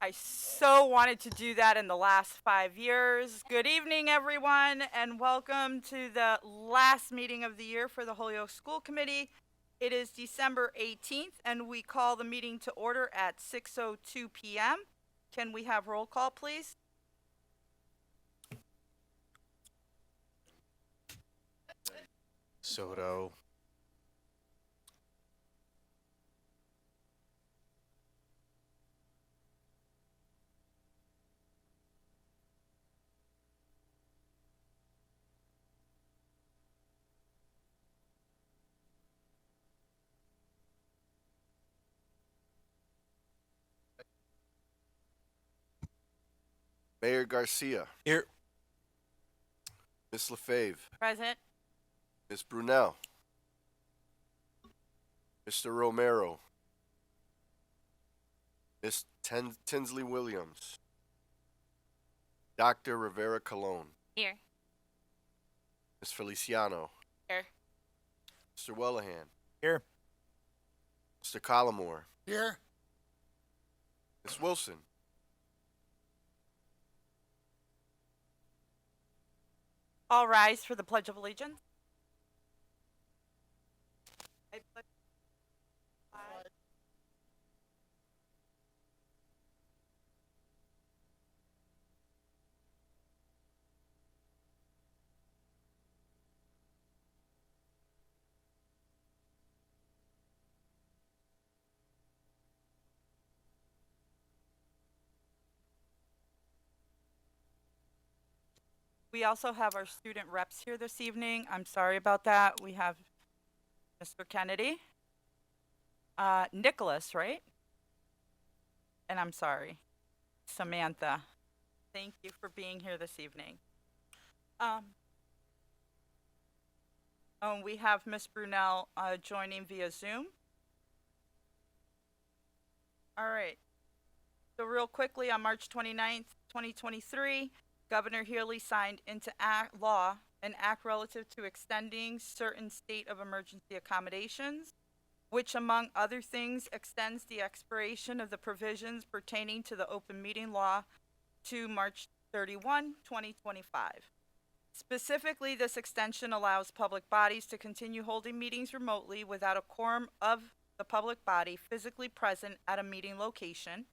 I so wanted to do that in the last 5 years. Good evening, everyone, and welcome to the last meeting of the year for the Holyoke School Committee. It is December 18th, and we call the meeting to order at 6:02 p.m. Can we have roll call, please? Soto. Mayor Garcia. Here. Ms. LaFave. Present. Ms. Brunel. Mr. Romero. Ms. Tinsley Williams. Dr. Rivera Colon. Here. Ms. Feliciano. Here. Mr. Wellahan. Here. Mr. Collimore. Here. Ms. Wilson. All rise for the Pledge of Allegiance. I pledge We also have our student reps here this evening. I'm sorry about that. We have Mr. Kennedy, Nicholas, right? And I'm sorry, Samantha. Thank you for being here this evening. We have Miss Brunel joining via Zoom. All right. So real quickly, on March 29th, 2023, Governor Healy signed into law an act relative to extending certain state of emergency accommodations, which, among other things, extends the expiration of the provisions pertaining to the open meeting law to March 31, 2025. Specifically, this extension allows public bodies to continue holding meetings remotely without a quorum of the public body physically present at a meeting location,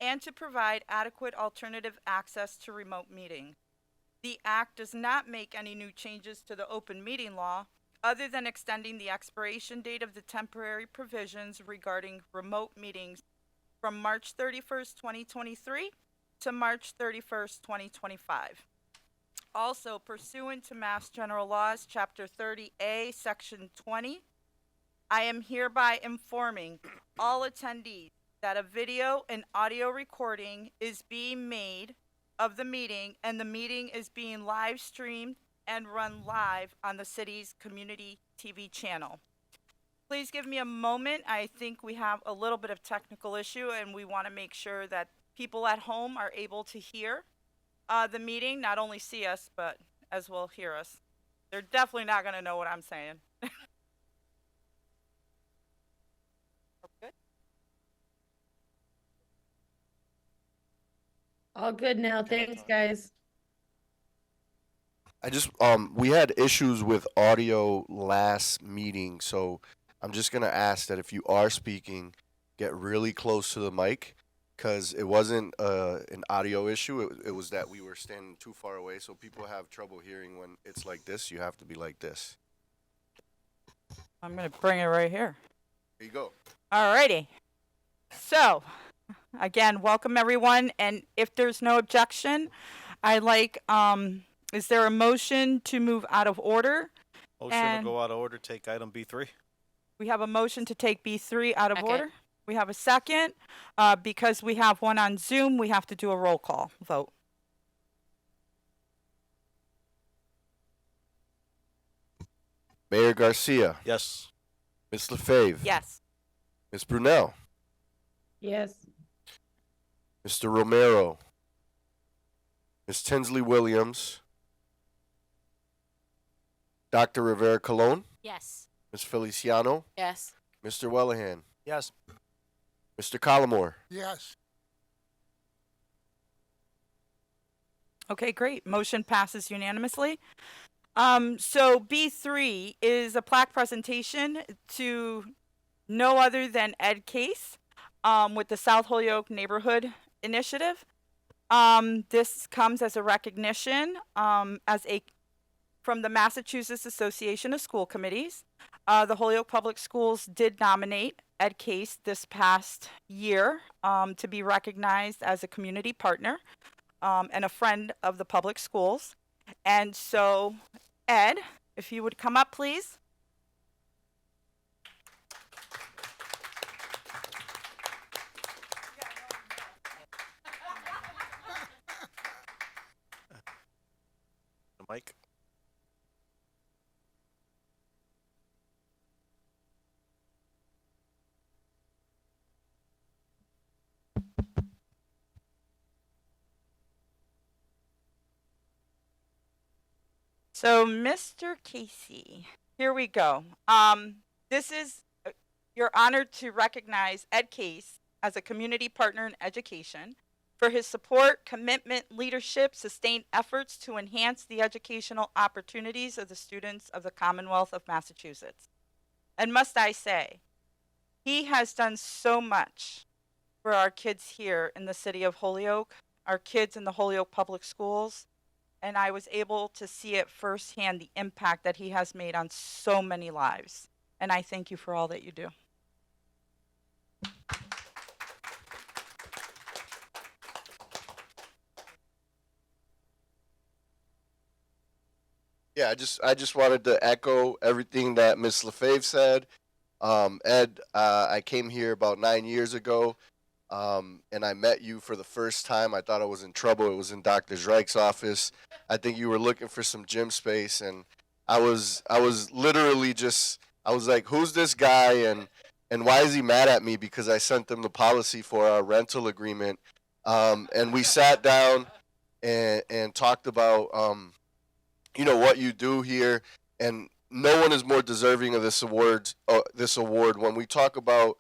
and to provide adequate alternative access to remote meetings. The act does not make any new changes to the open meeting law, other than extending the expiration date of the temporary provisions regarding remote meetings from March 31st, 2023 to March 31st, 2025. Also, pursuant to Mass General Laws, Chapter 30A, Section 20, I am hereby informing all attendees that a video and audio recording is being made of the meeting, and the meeting is being live streamed and run live on the city's community TV channel. Please give me a moment. I think we have a little bit of technical issue, and we want to make sure that people at home are able to hear the meeting, not only see us, but as well hear us. They're definitely not going to know what I'm saying. Good? All good now. Thanks, guys. We had issues with audio last meeting, so I'm just going to ask that if you are speaking, get really close to the mic, because it wasn't an audio issue. It was that we were standing too far away, so people have trouble hearing when it's like this. You have to be like this. I'm going to bring it right here. There you go. Alrighty. So, again, welcome everyone. And if there's no objection, I'd like, is there a motion to move out of order? Motion And- to go out of order, take item B3. We have a motion to take B3 out of Second. order. We have a second. Because we have one on Zoom, we have to do a roll call vote. Mayor Garcia, Yes. Ms. LaFave, Yes. Ms. Brunel, Yes. Mr. Romero, Ms. Tinsley Williams, Dr. Rivera Colon, Yes. Ms. Feliciano, Yes. Mr. Wellahan, Yes. Mr. Collimore, Yes. Okay, great. Motion passes unanimously. So B3 is a plaque presentation to no other than Ed Case, with the South Holyoke Neighborhood Initiative. This comes as a recognition, from the Massachusetts Association of School Committees. The Holyoke Public Schools did nominate Ed Case this past year, to be recognized as a community partner, and a friend of the public schools. And so, Ed, if you would come up, please. The mic. So, Mr. Casey, here we go. This is, you're honored to recognize Ed Case as a community partner in education for his support, commitment, leadership, sustained efforts to enhance the educational opportunities of the students of the Commonwealth of Massachusetts. And must I say, he has done so much for our kids here in the city of Holyoke, our kids in the Holyoke Public Schools, and I was able to see it firsthand, the impact that he has made on so many lives. And I thank you for all that you do. Yeah, I just wanted to echo everything that Miss LaFave said. Ed, I came here about 9 years ago, and I met you for the first time. I thought I was in trouble. It was in Dr. Zreich's office. I think you were looking for some gym space, and I was literally just, I was like, who's this guy, and why is he mad at me because I sent him the policy for our rental agreement? And we sat down and talked about what you do here, and no one is more deserving of this award. When we talk about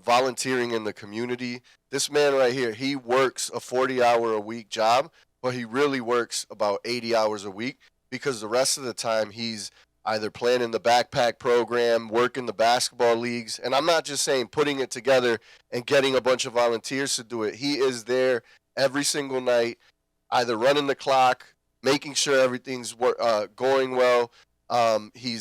volunteering in the community, this man right here, he works a 40-hour-a-week job, but he really works about 80 hours a week because the rest of the time he's either playing in the backpack program, working the basketball leagues, and I'm not just saying putting it together and getting a bunch of volunteers to do it. He is there every single night, either running the clock, making sure everything's going well. He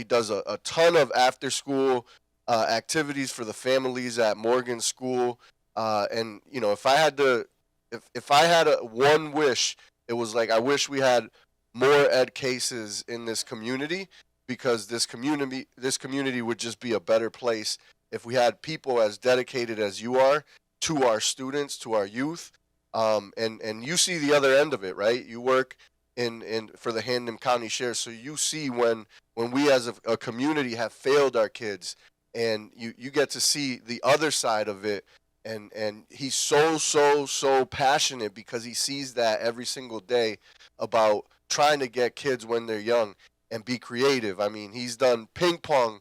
does a ton of after school activities for the families at Morgan School. And if I had one wish, it was like I wish we had more Ed Cases in this community, because this community would just be a better place if we had people as dedicated as you are to our students, to our youth. And you see the other end of it, right? You work in for the Hannum County Sheriff, so you see when we as a community have failed our kids, and you get to see the other side of it. And he's so passionate because he sees that every single day about trying to get kids when they're young and be creative. I mean, he's done ping pong.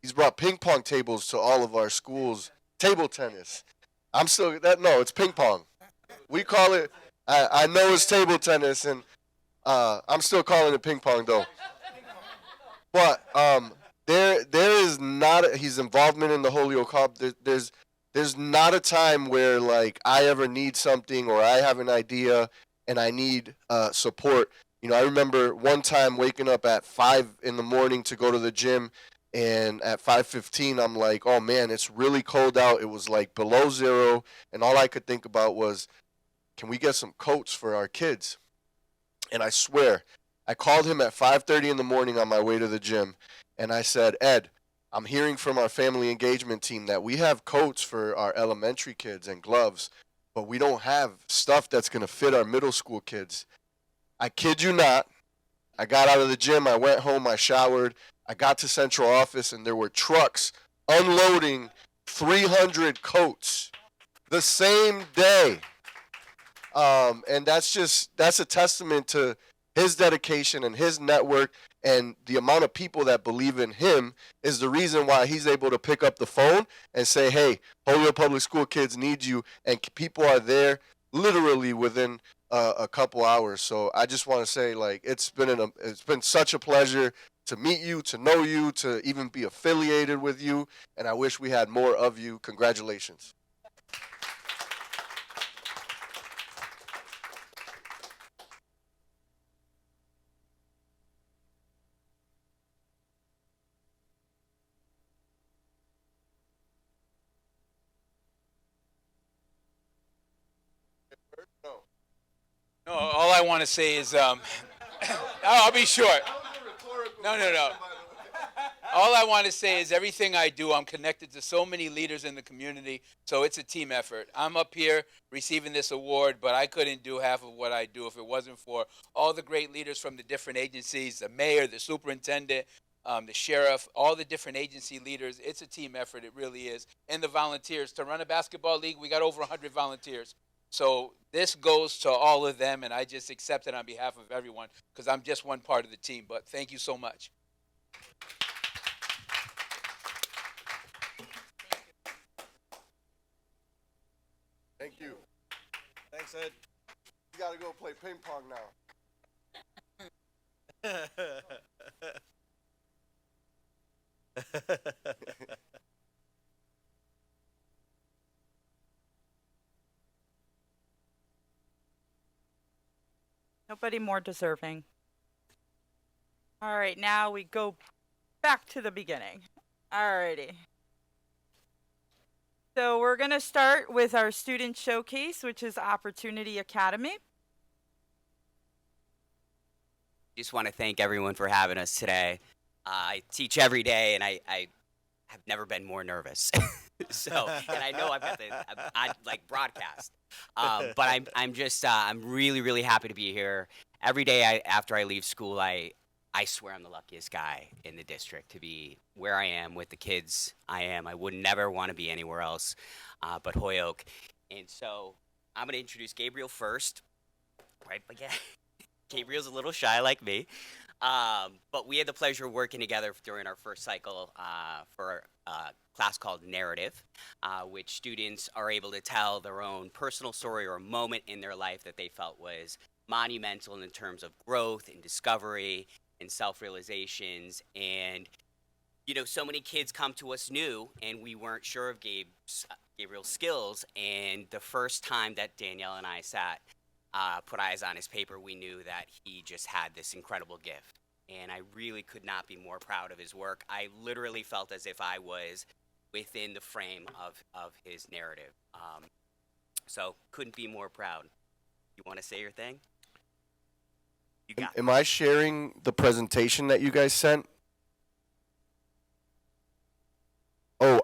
He's brought ping pong tables to all of our schools. Table tennis. It's ping pong. We call it, I know it's table tennis, and I'm still calling it ping pong though. But there is not his involvement in the Holyoke Hub. There's not a time where like I ever need something or I have an idea and I need support. I remember one time waking up at 5 a.m. to go to the gym, and at 5:15 I'm like, oh man, it's really cold out. It was like below zero, and all I could think about was, can we get some coats for our kids? And I swear, I called him at 5:30 in the morning on my way to the gym, and I said, Ed, I'm hearing from our family engagement team that we have coats for our elementary kids and gloves, but we don't have stuff that's going to fit our middle school kids. I kid you not. I got out of the gym, I went home, I showered, I got to central office, and there were trucks unloading 300 coats the same day. And that's a testament to his dedication and his network, and the amount of people that believe in him is the reason why he's able to pick up the phone and say, hey, Holyoke Public School kids need you, and people are there literally within a couple hours. So I just want to say, like, it's been such a pleasure to meet you, to know you, to even be affiliated with you, and I wish we had more of you. Congratulations. No, all I want to say is, I'll be short. No. All I want to say is everything I do, I'm connected to so many leaders in the community, so it's a team effort. I'm up here receiving this award, but I couldn't do half of what I do if it wasn't for all the great leaders from the different agencies, the mayor, the superintendent, the sheriff, all the different agency leaders. It's a team effort, it really is. And the volunteers. To run a basketball league, we got over 100 volunteers. So this goes to all of them, and I just accept it on behalf of everyone because I'm just one part of the team. But thank you so much. Thank you. Thanks, Ed. You got to go play ping pong now. Nobody more deserving. All right, now we go back to the beginning. Alrighty. So we're going to start with our student showcase, which is Opportunity Academy. Just want to thank everyone for having us today. I teach every day, and I have never been more nervous. So, and I know I've got I like broadcast, but I'm really happy to be here. Every day after I leave school, I swear I'm the luckiest guy in the district to be where I am with the kids. I would never want to be anywhere else but Holyoke. And so I'm going to introduce Gabriel first. Right, again. Gabriel's a little shy like me. But we had the pleasure of working together during our first cycle for a class called Narrative, which students are able to tell their own personal story or a moment in their life that they felt was monumental in terms of growth and discovery and self-realizations. And, you know, so many kids come to us new, and we weren't sure of Gabriel's skills. And the first time that Danielle and I sat, put eyes on his paper, we knew that he just had this incredible gift. And I really could not be more proud of his work. I literally felt as if I was within the frame of his narrative. So couldn't be more proud. You want to say your thing? You got it. Am I sharing the presentation that you guys sent? Oh,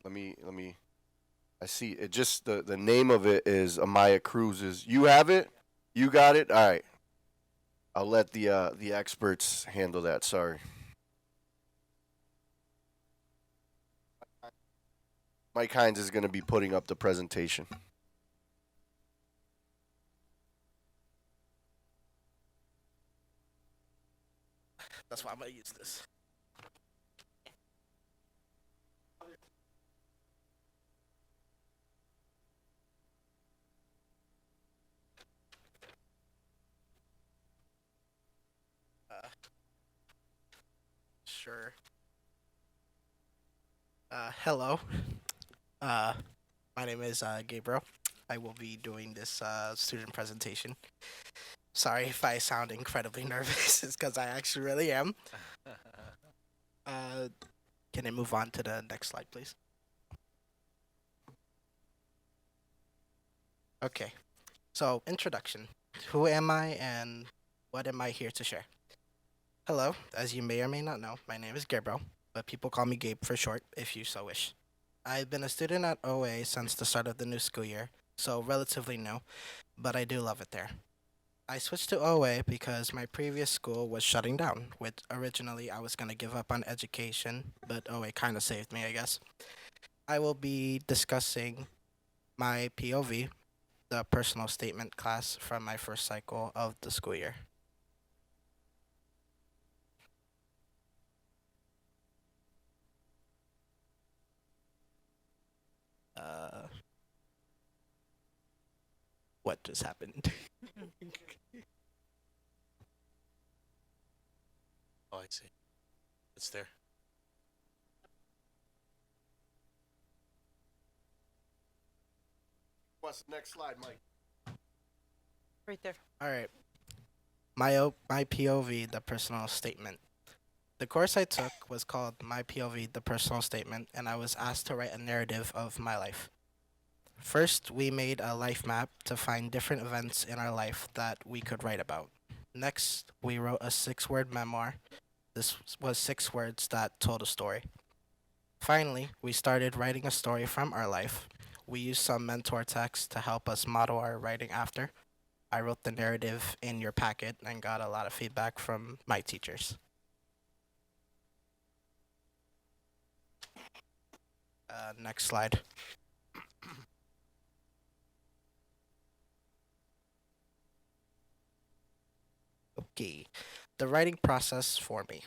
let me I see it. Just the name of it is Amaya Cruz's. You have it? You got it? All right. I'll let the experts handle that. Sorry. Mike Hines is going to be putting up the presentation. That's why I'm gonna use this. Sure. Hello. My name is Gabriel. I will be doing this student presentation. Sorry if I sound incredibly nervous. It's because I actually really am. Can I move on to the next slide, please? Okay. So, introduction. Who am I and what am I here to share? Hello. As you may or may not know, my name is Gabriel, but people call me Gabe for short if you so wish. I've been a student at OA since the start of the new school year, so relatively new, but I do love it there. I switched to OA because my previous school was shutting down, which originally I was going to give up on education, but OA kind of saved me, I guess. I will be discussing my POV, the personal statement class from my first cycle of the school year. what just happened. Oh, I see. It's there. What's the next slide, Mike? Right there. All right. My POV, the personal statement. The course I took was called My POV, the personal statement, and I was asked to write a narrative of my life. First, we made a life map to find different events in our life that we could write about. Next, we wrote a 6-word memoir. This was 6 words that told a story. Finally, we started writing a story from our life. We used some mentor text to help us model our writing after. I wrote the narrative in your packet and got a lot of feedback from my teachers. Next slide. Okay, the writing process for me.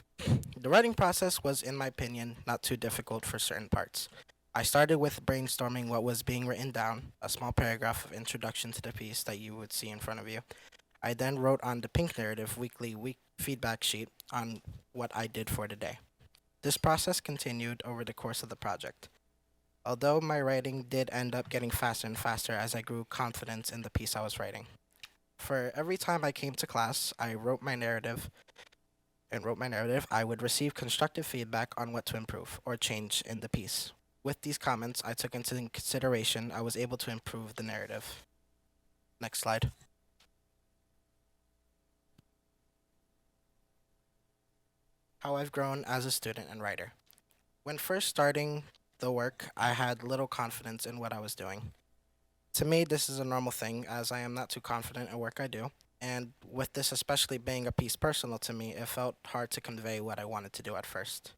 The writing process was, in my opinion, not too difficult for certain parts. I started with brainstorming what was being written down, a small paragraph of introduction to the piece that you would see in front of you. I then wrote on the Pink Narrative weekly feedback sheet on what I did for the day. This process continued over the course of the project. Although my writing did end up getting faster and faster as I grew confidence in the piece I was writing. For every time I came to class, I wrote my narrative, I would receive constructive feedback on what to improve or change in the piece. With these comments I took into consideration, I was able to improve the narrative. Next slide. How I've grown as a student and writer. When first starting the work, I had little confidence in what I was doing. To me, this is a normal thing, as I am not too confident in work I do, and with this especially being a piece personal to me, it felt hard to convey what I wanted to do at first.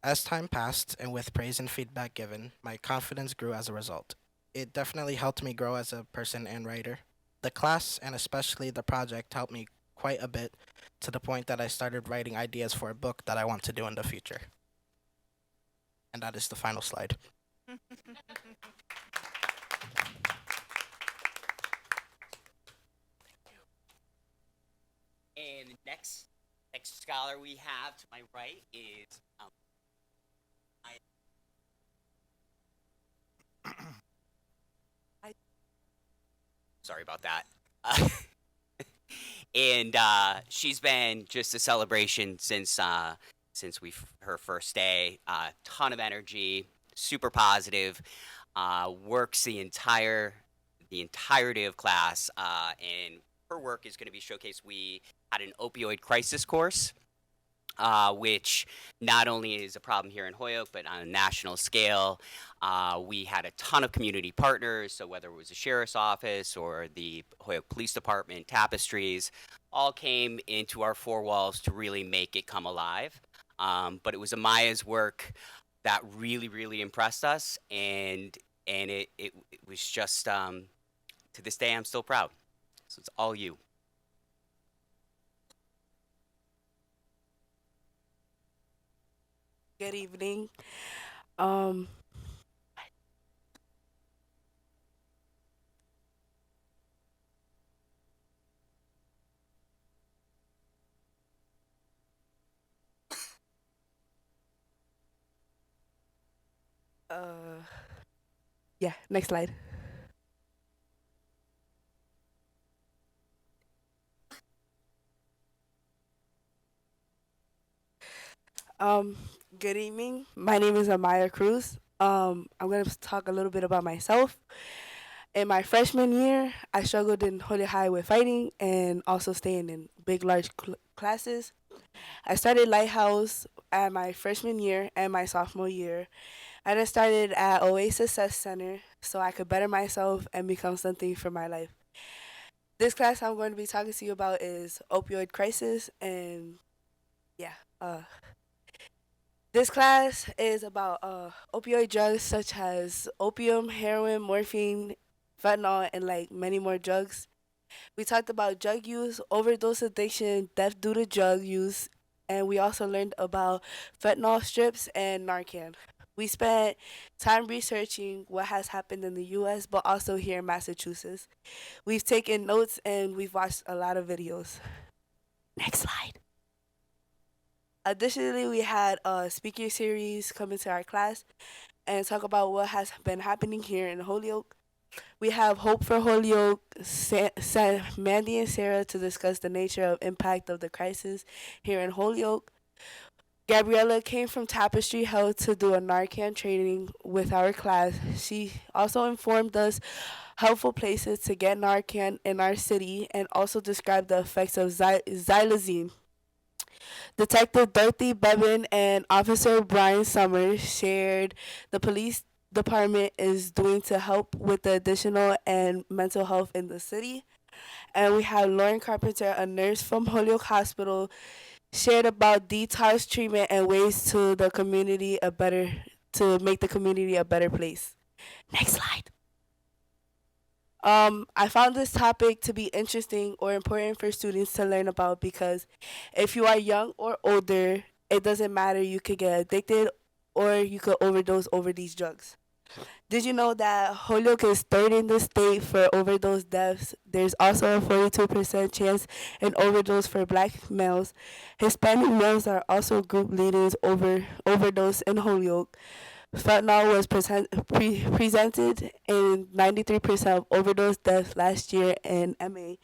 As time passed, and with praise and feedback given, my confidence grew as a result. It definitely helped me grow as a person and writer. The class, and especially the project, helped me quite a bit, to the point that I started writing ideas for a book that I want to do in the future. And that is the final slide. And the next scholar we have to my right is sorry about that. And she's been just a celebration since her first day. Ton of energy, super positive. Works the entirety of class, and her work is going to be showcased. We had an opioid crisis course, which not only is a problem here in Holyoke, but on a national scale. We had a ton of community partners, so whether it was the sheriff's office or the Holyoke Police Department, Tapestries, all came into our 4 walls to really make it come alive. But it was Amaya's work that really, really impressed us, and it was just, to this day, I'm still proud. So it's all you. Good evening. Yeah, next slide. Good evening. My name is Amaya Cruz. I'm going to talk a little bit about myself. In my freshman year, I struggled in Holyoke High with fighting and also staying in big, large classes. I started Lighthouse at my freshman year and my sophomore year. I then started at Oasis Success Center so I could better myself and become something for my life. This class I'm going to be talking to you about is opioid crisis, and this class is about opioid drugs such as opium, heroin, morphine, fentanyl, and like many more drugs. We talked about drug use, overdose addiction, death due to drug use, and we also learned about fentanyl strips and Narcan. We spent time researching what has happened in the US, but also here in Massachusetts. We've taken notes and we've watched a lot of videos. Next slide. Additionally, we had a speaker series come into our class and talk about what has been happening here in Holyoke. We have Hope for Holyoke, Mandy and Sarah to discuss the nature of impact of the crisis here in Holyoke. Gabriella came from Tapestry Health to do a Narcan training with our class. She also informed us helpful places to get Narcan in our city and also described the effects of xylazine. Detective Dorothy Bevan and Officer Brian Summers shared the police department is doing to help with the additional and mental health in the city. And we had Lauren Carpenter, a nurse from Holyoke Hospital, shared about detox treatment and ways to make the community a better place. Next slide. I found this topic to be interesting or important for students to learn about because if you are young or older, it doesn't matter. You could get addicted or you could overdose over these drugs. Did you know that Holyoke is third in the state for overdose deaths? There's also a 42% chance in overdose for black males. Hispanic males are also group leaders overdose in Holyoke. Fentanyl was presented in 93% of overdose deaths last year in MA.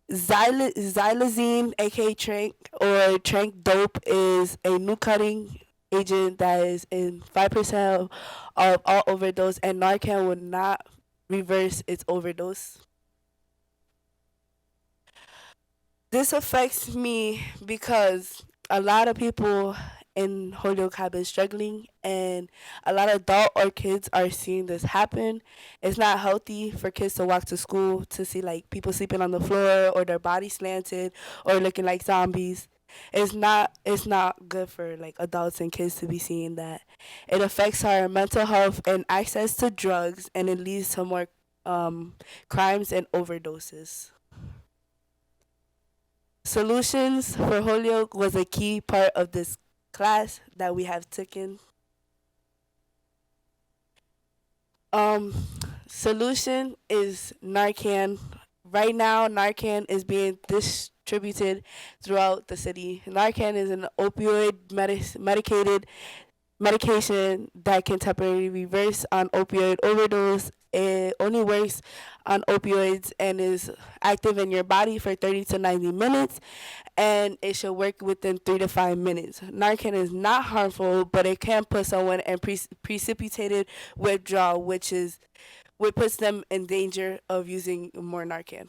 Xylazine, aka Trank or Trank dope, is a new cutting agent that is in 5% of all overdose, and Narcan would not reverse its overdose. This affects me because a lot of people in Holyoke have been struggling, and a lot of adult or kids are seeing this happen. It's not healthy for kids to walk to school to see like people sleeping on the floor or their bodies slanted or looking like zombies. It's not good for like adults and kids to be seeing that. It affects our mental health and access to drugs, and it leads to more crimes and overdoses. Solutions for Holyoke was a key part of this class that we have taken. Solution is Narcan. Right now, Narcan is being distributed throughout the city. Narcan is an opioid medication that can temporarily reverse on opioid overdose. It only works on opioids and is active in your body for 30 to 90 minutes, and it should work within 3 to 5 minutes. Narcan is not harmful, but it can put someone in precipitated withdrawal, which puts them in danger of using more Narcan.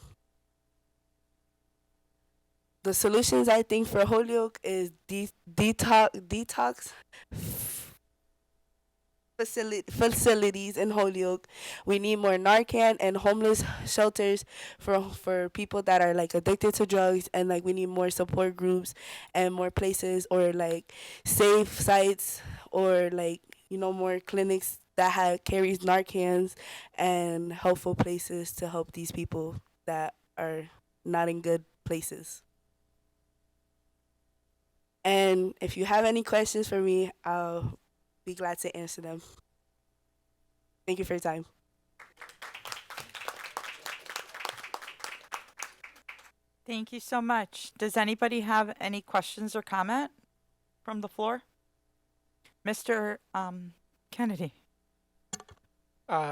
The solutions I think for Holyoke is detox facilities in Holyoke. We need more Narcan and homeless shelters for people that are like addicted to drugs, and like we need more support groups and more places or like safe sites or like more clinics that carries Narcans and helpful places to help these people that are not in good places. And if you have any questions for me, I'll be glad to answer them. Thank you for your time. Thank you so much. Does anybody have any questions or comment from the floor? Mr. Kennedy.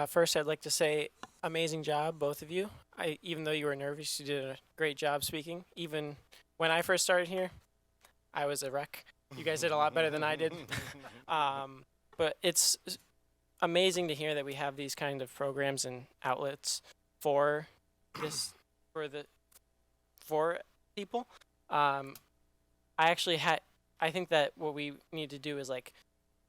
First, I'd like to say amazing job, both of you. Even though you were nervous, you did a great job speaking. Even when I first started here, I was a wreck. You guys did a lot better than I did. But it's amazing to hear that we have these kind of programs and outlets for people. I think that what we need to do is like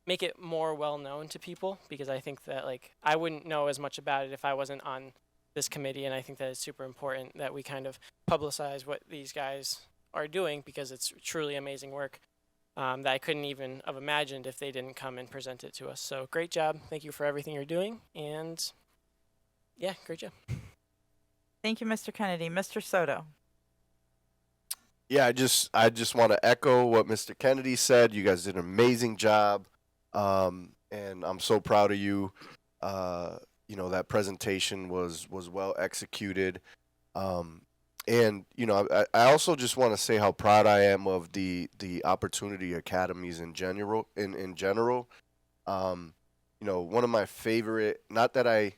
make it more well known to people, because I think that like I wouldn't know as much about it if I wasn't on this committee, and I think that it's super important that we kind of publicize what these guys are doing, because it's truly amazing work that I couldn't even have imagined if they didn't come and present it to us. So great job. Thank you for everything you're doing. And yeah, great job. Thank you, Mr. Kennedy. Mr. Soto. Yeah, I just want to echo what Mr. Kennedy said. You guys did an amazing job. and I'm so proud of you. You know, that presentation was well executed. And you know, I also just want to say how proud I am of the opportunity academies in general. In general, you know, one of my favorite. Not that I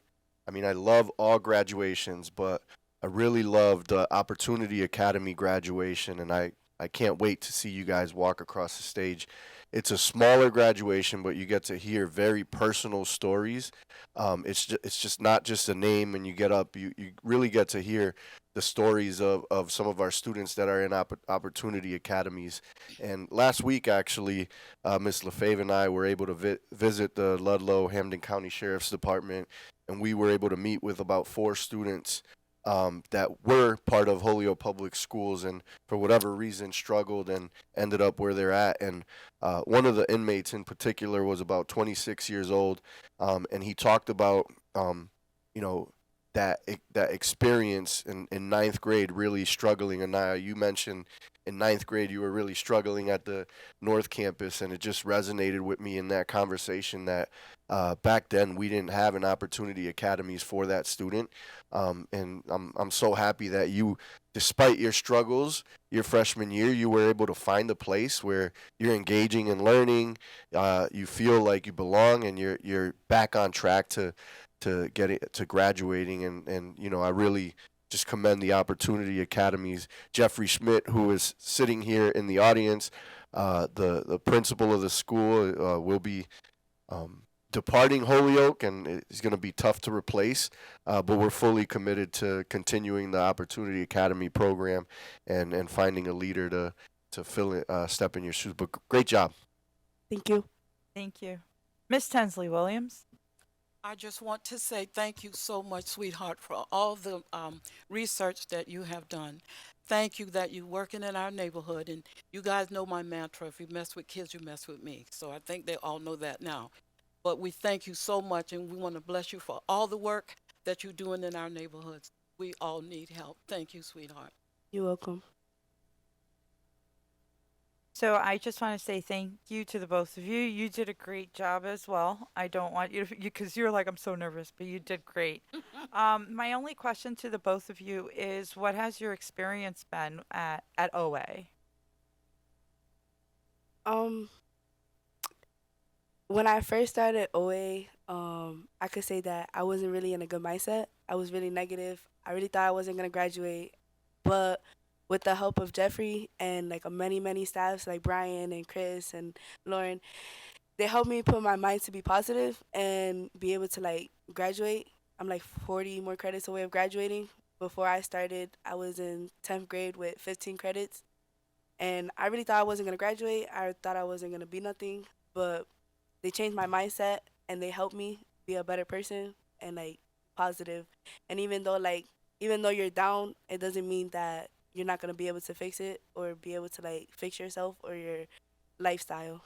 mean, I love all graduations, but I really love the Opportunity Academy graduation, and I can't wait to see you guys walk across the stage. It's a smaller graduation, but you get to hear very personal stories. It's just not just a name, and you get up. You really get to hear the stories of some of our students that are in Opportunity Academies. And last week, actually, Ms. LaFave and I were able to visit the Ludlow Hamden County Sheriff's Department, and we were able to meet with about 4 students that were part of Holyoke Public Schools and for whatever reason struggled and ended up where they're at. And one of the inmates in particular was about 26 years old, and he talked about, you know, that experience in ninth grade really struggling. And now you mentioned in ninth grade you were really struggling at the North Campus, and it just resonated with me in that conversation that back then we didn't have an Opportunity Academies for that student. And I'm so happy that you, despite your struggles your freshman year, you were able to find a place where you're engaging and learning, you feel like you belong, and you're back on track to getting to graduating. And you know, I really just commend the Opportunity Academies. Jeffrey Schmidt, who is sitting here in the audience, the principal of the school, will be departing Holyoke, and it's going to be tough to replace, but we're fully committed to continuing the Opportunity Academy program and finding a leader to fill it, step in your shoes. But great job. Thank you. Thank you. Miss Tensley Williams. I just want to say thank you so much, sweetheart, for all the research that you have done. Thank you that you're working in our neighborhood, and you guys know my mantra: if you mess with kids, you mess with me. So I think they all know that now. But we thank you so much, and we want to bless you for all the work that you're doing in our neighborhoods. We all need help. Thank you, sweetheart. You're welcome. So I just want to say thank you to the both of you. You did a great job as well. I don't want you to, because you're like, I'm so nervous, but you did great. My only question to the both of you is, what has your experience been at OA? When I first started OA, I could say that I wasn't really in a good mindset. I was really negative. I really thought I wasn't gonna graduate, but with the help of Jeffrey and like many staffs like Brian and Chris and Lauren, they helped me put my mind to be positive and be able to like graduate. I'm like 40 more credits away of graduating. Before I started, I was in 10th grade with 15 credits, and I really thought I wasn't gonna graduate. I thought I wasn't gonna be nothing, but they changed my mindset and they helped me be a better person and like positive. And even though you're down, it doesn't mean that you're not gonna be able to fix it or be able to like fix yourself or your lifestyle.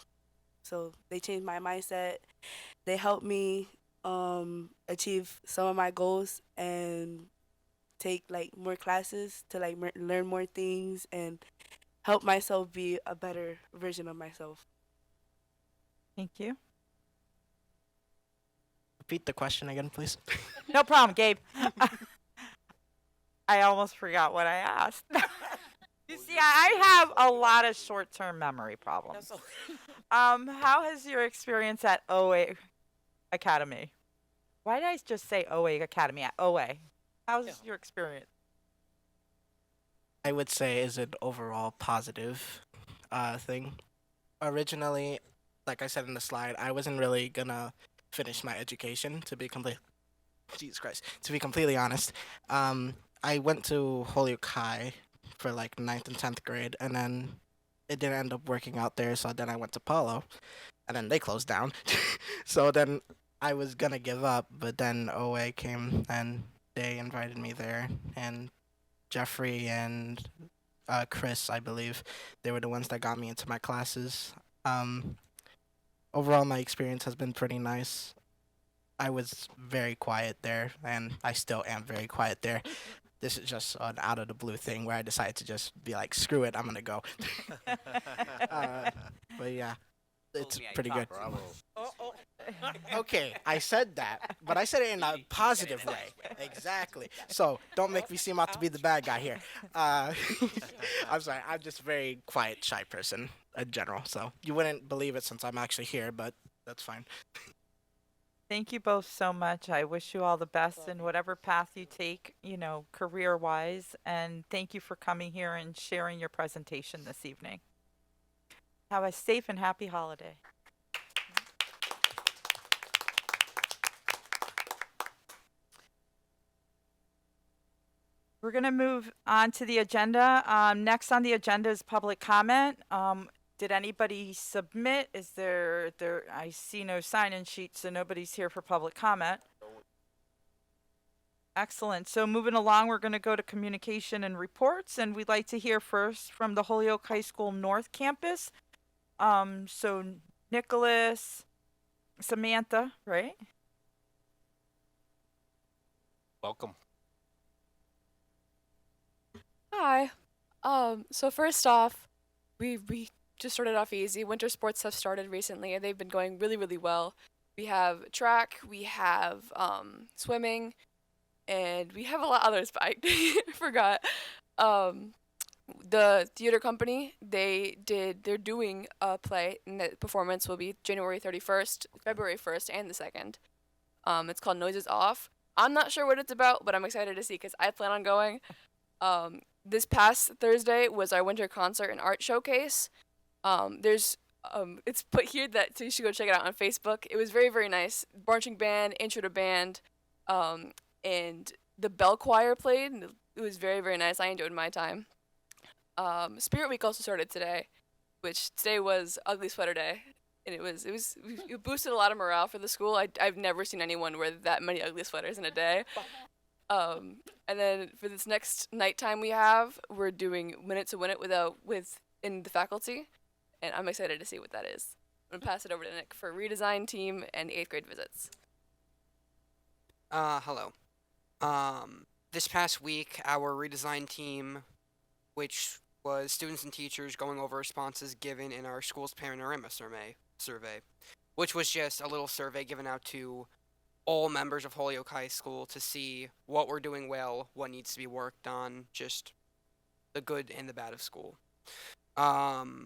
So they changed my mindset. They helped me achieve some of my goals and take like more classes to like learn more things and help myself be a better version of myself. Thank you. Repeat the question again, please. No problem, Gabe. I almost forgot what I asked. You see, I have a lot of short-term memory problems. That's okay. How has your experience at OA Academy? Why did I just say OA Academy at OA? How's your experience? I would say is an overall positive thing. Originally, like I said in the slide, I wasn't really gonna finish my education, to be completely honest. I went to Holyoke High for like 9th and 10th grade, and then it didn't end up working out there, so then I went to Palo, and then they closed down. So then I was gonna give up, but then OA came and they invited me there, and Jeffrey and Chris, I believe, they were the ones that got me into my classes. Overall, my experience has been pretty nice. I was very quiet there, and I still am very quiet there. This is just an out of the blue thing where I decided to just be like, screw it, I'm gonna go. But yeah, it's me, I pretty good. Bravo. Oh. Okay, I said that, but I said it in a positive way. Exactly. So don't make me seem out to be the bad guy here. I'm sorry. I'm just a very quiet, shy person in general. So you wouldn't believe it since I'm actually here, but that's fine. Thank you both so much. I wish you all the best in whatever path you take, you know, career wise. And thank you for coming here and sharing your presentation this evening. Have a safe and happy holiday. We're going to move on to the agenda. Next on the agenda is public comment. Did anybody submit? Is there, I see no sign-in sheet, so nobody's here for public comment. Excellent. So moving along, we're going to go to communication and reports, and we'd like to hear first from the Holyoke High School North Campus. So Nicholas, Samantha, right? Welcome. Hi. So first off, we just started off easy. Winter sports have started recently, and they've been going really, really well. We have track, we have swimming, and we have a lot others, but I forgot. The theater company, they're doing a play, and the performance will be January 31st, February 1st, and the 2nd. It's called Noises Off. I'm not sure what it's about, but I'm excited to see because I plan on going. This past Thursday was our winter concert and art showcase. It's put here so you should go check it out on Facebook. It was very, very nice. Marching band, intro to band, and the bell choir played. And it was very, very nice. I enjoyed my time. Spirit Week also started today, which today was Ugly Sweater Day, and it boosted a lot of morale for the school. I've never seen anyone wear that many ugly sweaters in a day. And then for this next nighttime we're doing Minute to Win It in the faculty, and I'm excited to see what that is. I'm gonna pass it over to Nick for redesign team and 8th grade visits. Hello. This past week, our redesign team, which was students and teachers going over responses given in our school's panorama survey, which was just a little survey given out to all members of Holyoke High School to see what we're doing well, what needs to be worked on, just the good and the bad of school.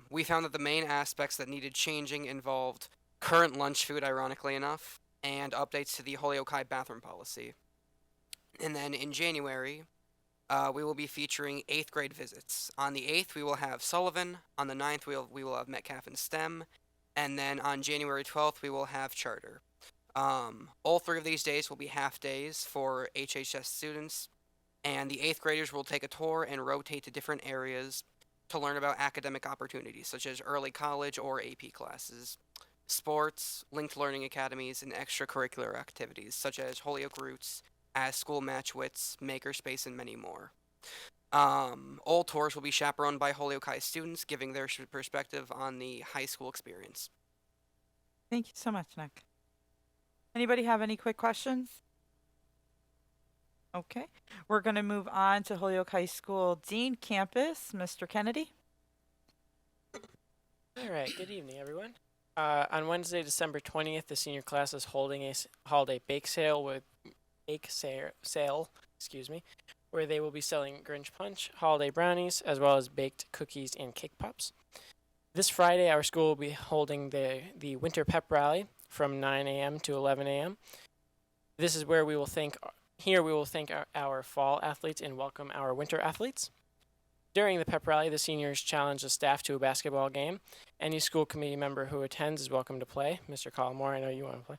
We found that the main aspects that needed changing involved current lunch food, ironically enough, and updates to the Holyoke High bathroom policy. And then in January, we will be featuring 8th grade visits. On the 8th, we will have Sullivan. On the 9th, we will have Metcalf and STEM. And then on January 12th, we will have Charter. All 3 of these days will be half days for HHS students, and the 8th graders will take a tour and rotate to different areas to learn about academic opportunities, such as early college or AP classes, sports, linked learning academies, and extracurricular activities, such as Holyoke Roots, As School Matchwits, Makerspace, and many more. All tours will be chaperoned by Holyoke High students, giving their perspective on the high school experience. Thank you so much, Nick. Anybody have any quick questions? Okay. We're going to move on to Holyoke High School Dean Campus, Mr. Kennedy. All right. Good evening, everyone. On Wednesday, December 20th, the senior class is holding a holiday bake sale, where they will be selling Grinch Punch, holiday brownies, as well as baked cookies and cake pops. This Friday, our school will be holding the Winter Pep Rally from 9 a.m. to 11 a.m. This is where we will thank our fall athletes and welcome our winter athletes. During the pep rally, the seniors challenge the staff to a basketball game. Any school committee member who attends is welcome to play. Mr. Collmore, I know you want to play.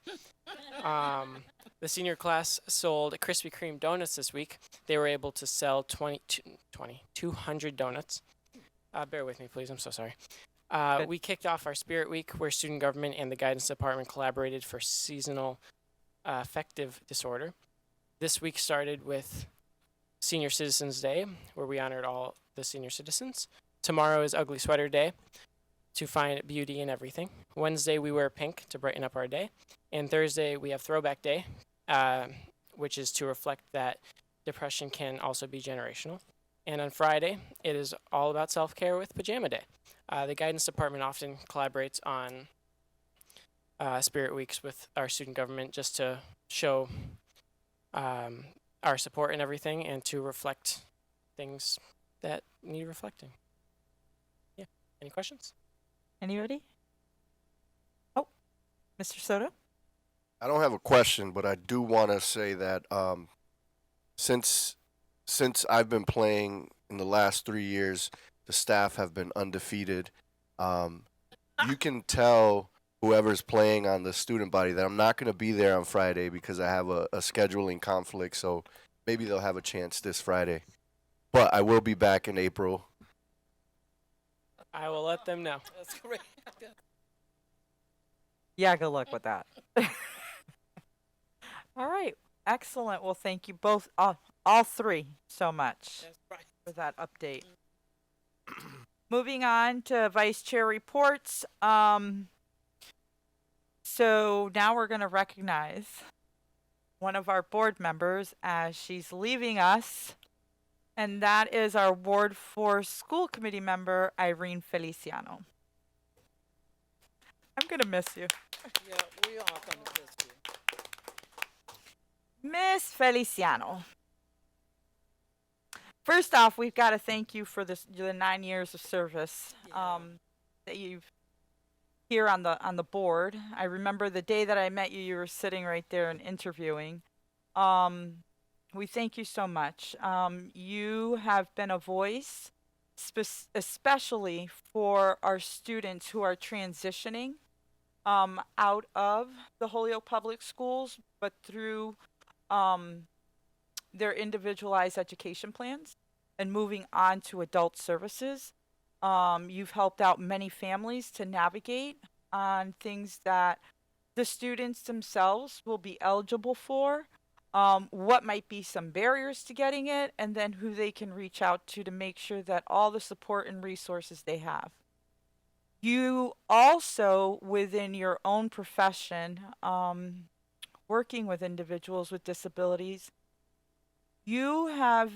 The senior class sold Krispy Kreme donuts this week. They were able to sell 200 donuts. Bear with me, please. I'm so sorry. We kicked off our Spirit Week, where student government and the guidance department collaborated for seasonal affective disorder. This week started with Senior Citizens Day, where we honored all the senior citizens. Tomorrow is Ugly Sweater Day, to find beauty in everything. Wednesday, we wear pink to brighten up our day. And Thursday, we have Throwback Day, which is to reflect that depression can also be generational. And on Friday, it is all about self-care with Pajama Day. The guidance department often collaborates on Spirit Weeks with our student government, just to show our support and everything, and to reflect things that need reflecting. Yeah. Any questions? Anybody? Oh, Mr. Soto? I don't have a question, but I do want to say that since I've been playing in the last 3 years, the staff have been undefeated. You can tell whoever's playing on the student body that I'm not going to be there on Friday because I have a scheduling conflict. So maybe they'll have a chance this Friday. But I will be back in April. I will let them know. That's great. Yeah, good luck with that. All right. Excellent. Well, thank you both, all three, so much That's right. for that update. Moving on to vice chair reports. So now we're going to recognize one of our board members as she's leaving us, and that is our Ward 4 School Committee member, Irene Feliciano. I'm going to miss you. Yeah, we are going to miss you. Miss Feliciano. First off, we've got to thank you for the 9 years of service that you've here on the board. I remember the day that I met you, you were sitting right there and interviewing. We thank you so much. You have been a voice, especially for our students who are transitioning out of the Holyoke Public Schools, but through their individualized education plans and moving on to adult services. You've helped out many families to navigate on things that the students themselves will be eligible for, what might be some barriers to getting it, and then who they can reach out to make sure that all the support and resources they have. You also, within your own profession, working with individuals with disabilities, you are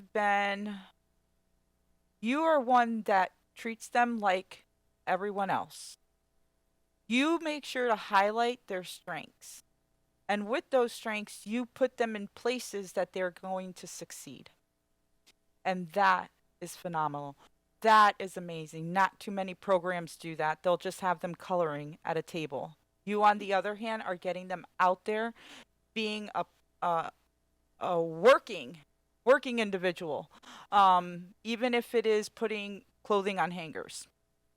one that treats them like everyone else. You make sure to highlight their strengths. And with those strengths, you put them in places that they're going to succeed. And that is phenomenal. That is amazing. Not too many programs do that. They'll just have them coloring at a table. You, on the other hand, are getting them out there, being a working individual, even if it is putting clothing on hangers.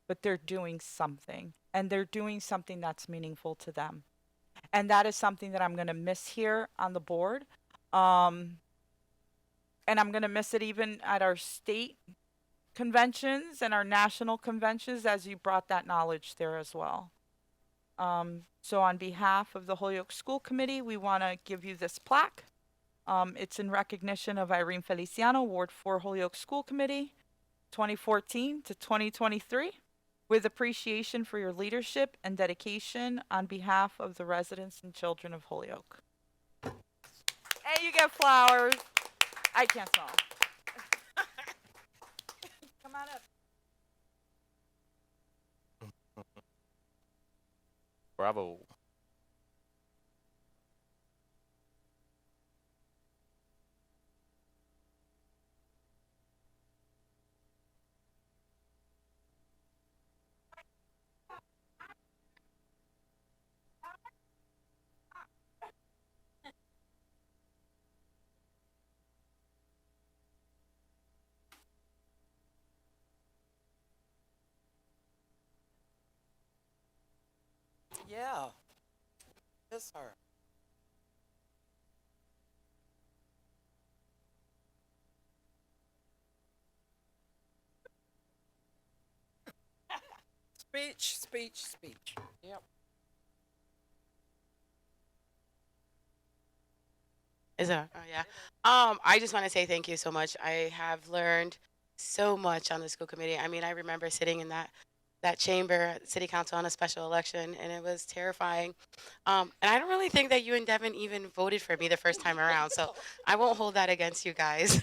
But they're doing something, and they're doing something that's meaningful to them. And that is something that I'm going to miss here on the board. And I'm going to miss it even at our state conventions and our national conventions, as you brought that knowledge there as well. So on behalf of the Holyoke School Committee, we want to give you this plaque. It's in recognition of Irene Feliciano, Ward 4 Holyoke School Committee, 2014 to 2023, with appreciation for your leadership and dedication on behalf of the residents and children of Holyoke. And you get flowers. I can't smell. Come on up. Bravo. Yeah. Miss her. Speech, speech, speech. Yep. Is that? Oh yeah. I just want to say thank you so much. I have learned so much on the school committee. I mean, I remember sitting in that chamber at city council on a special election, and it was terrifying. And I don't really think that you and Devin even voted for me the first time around, so I won't hold that against you guys.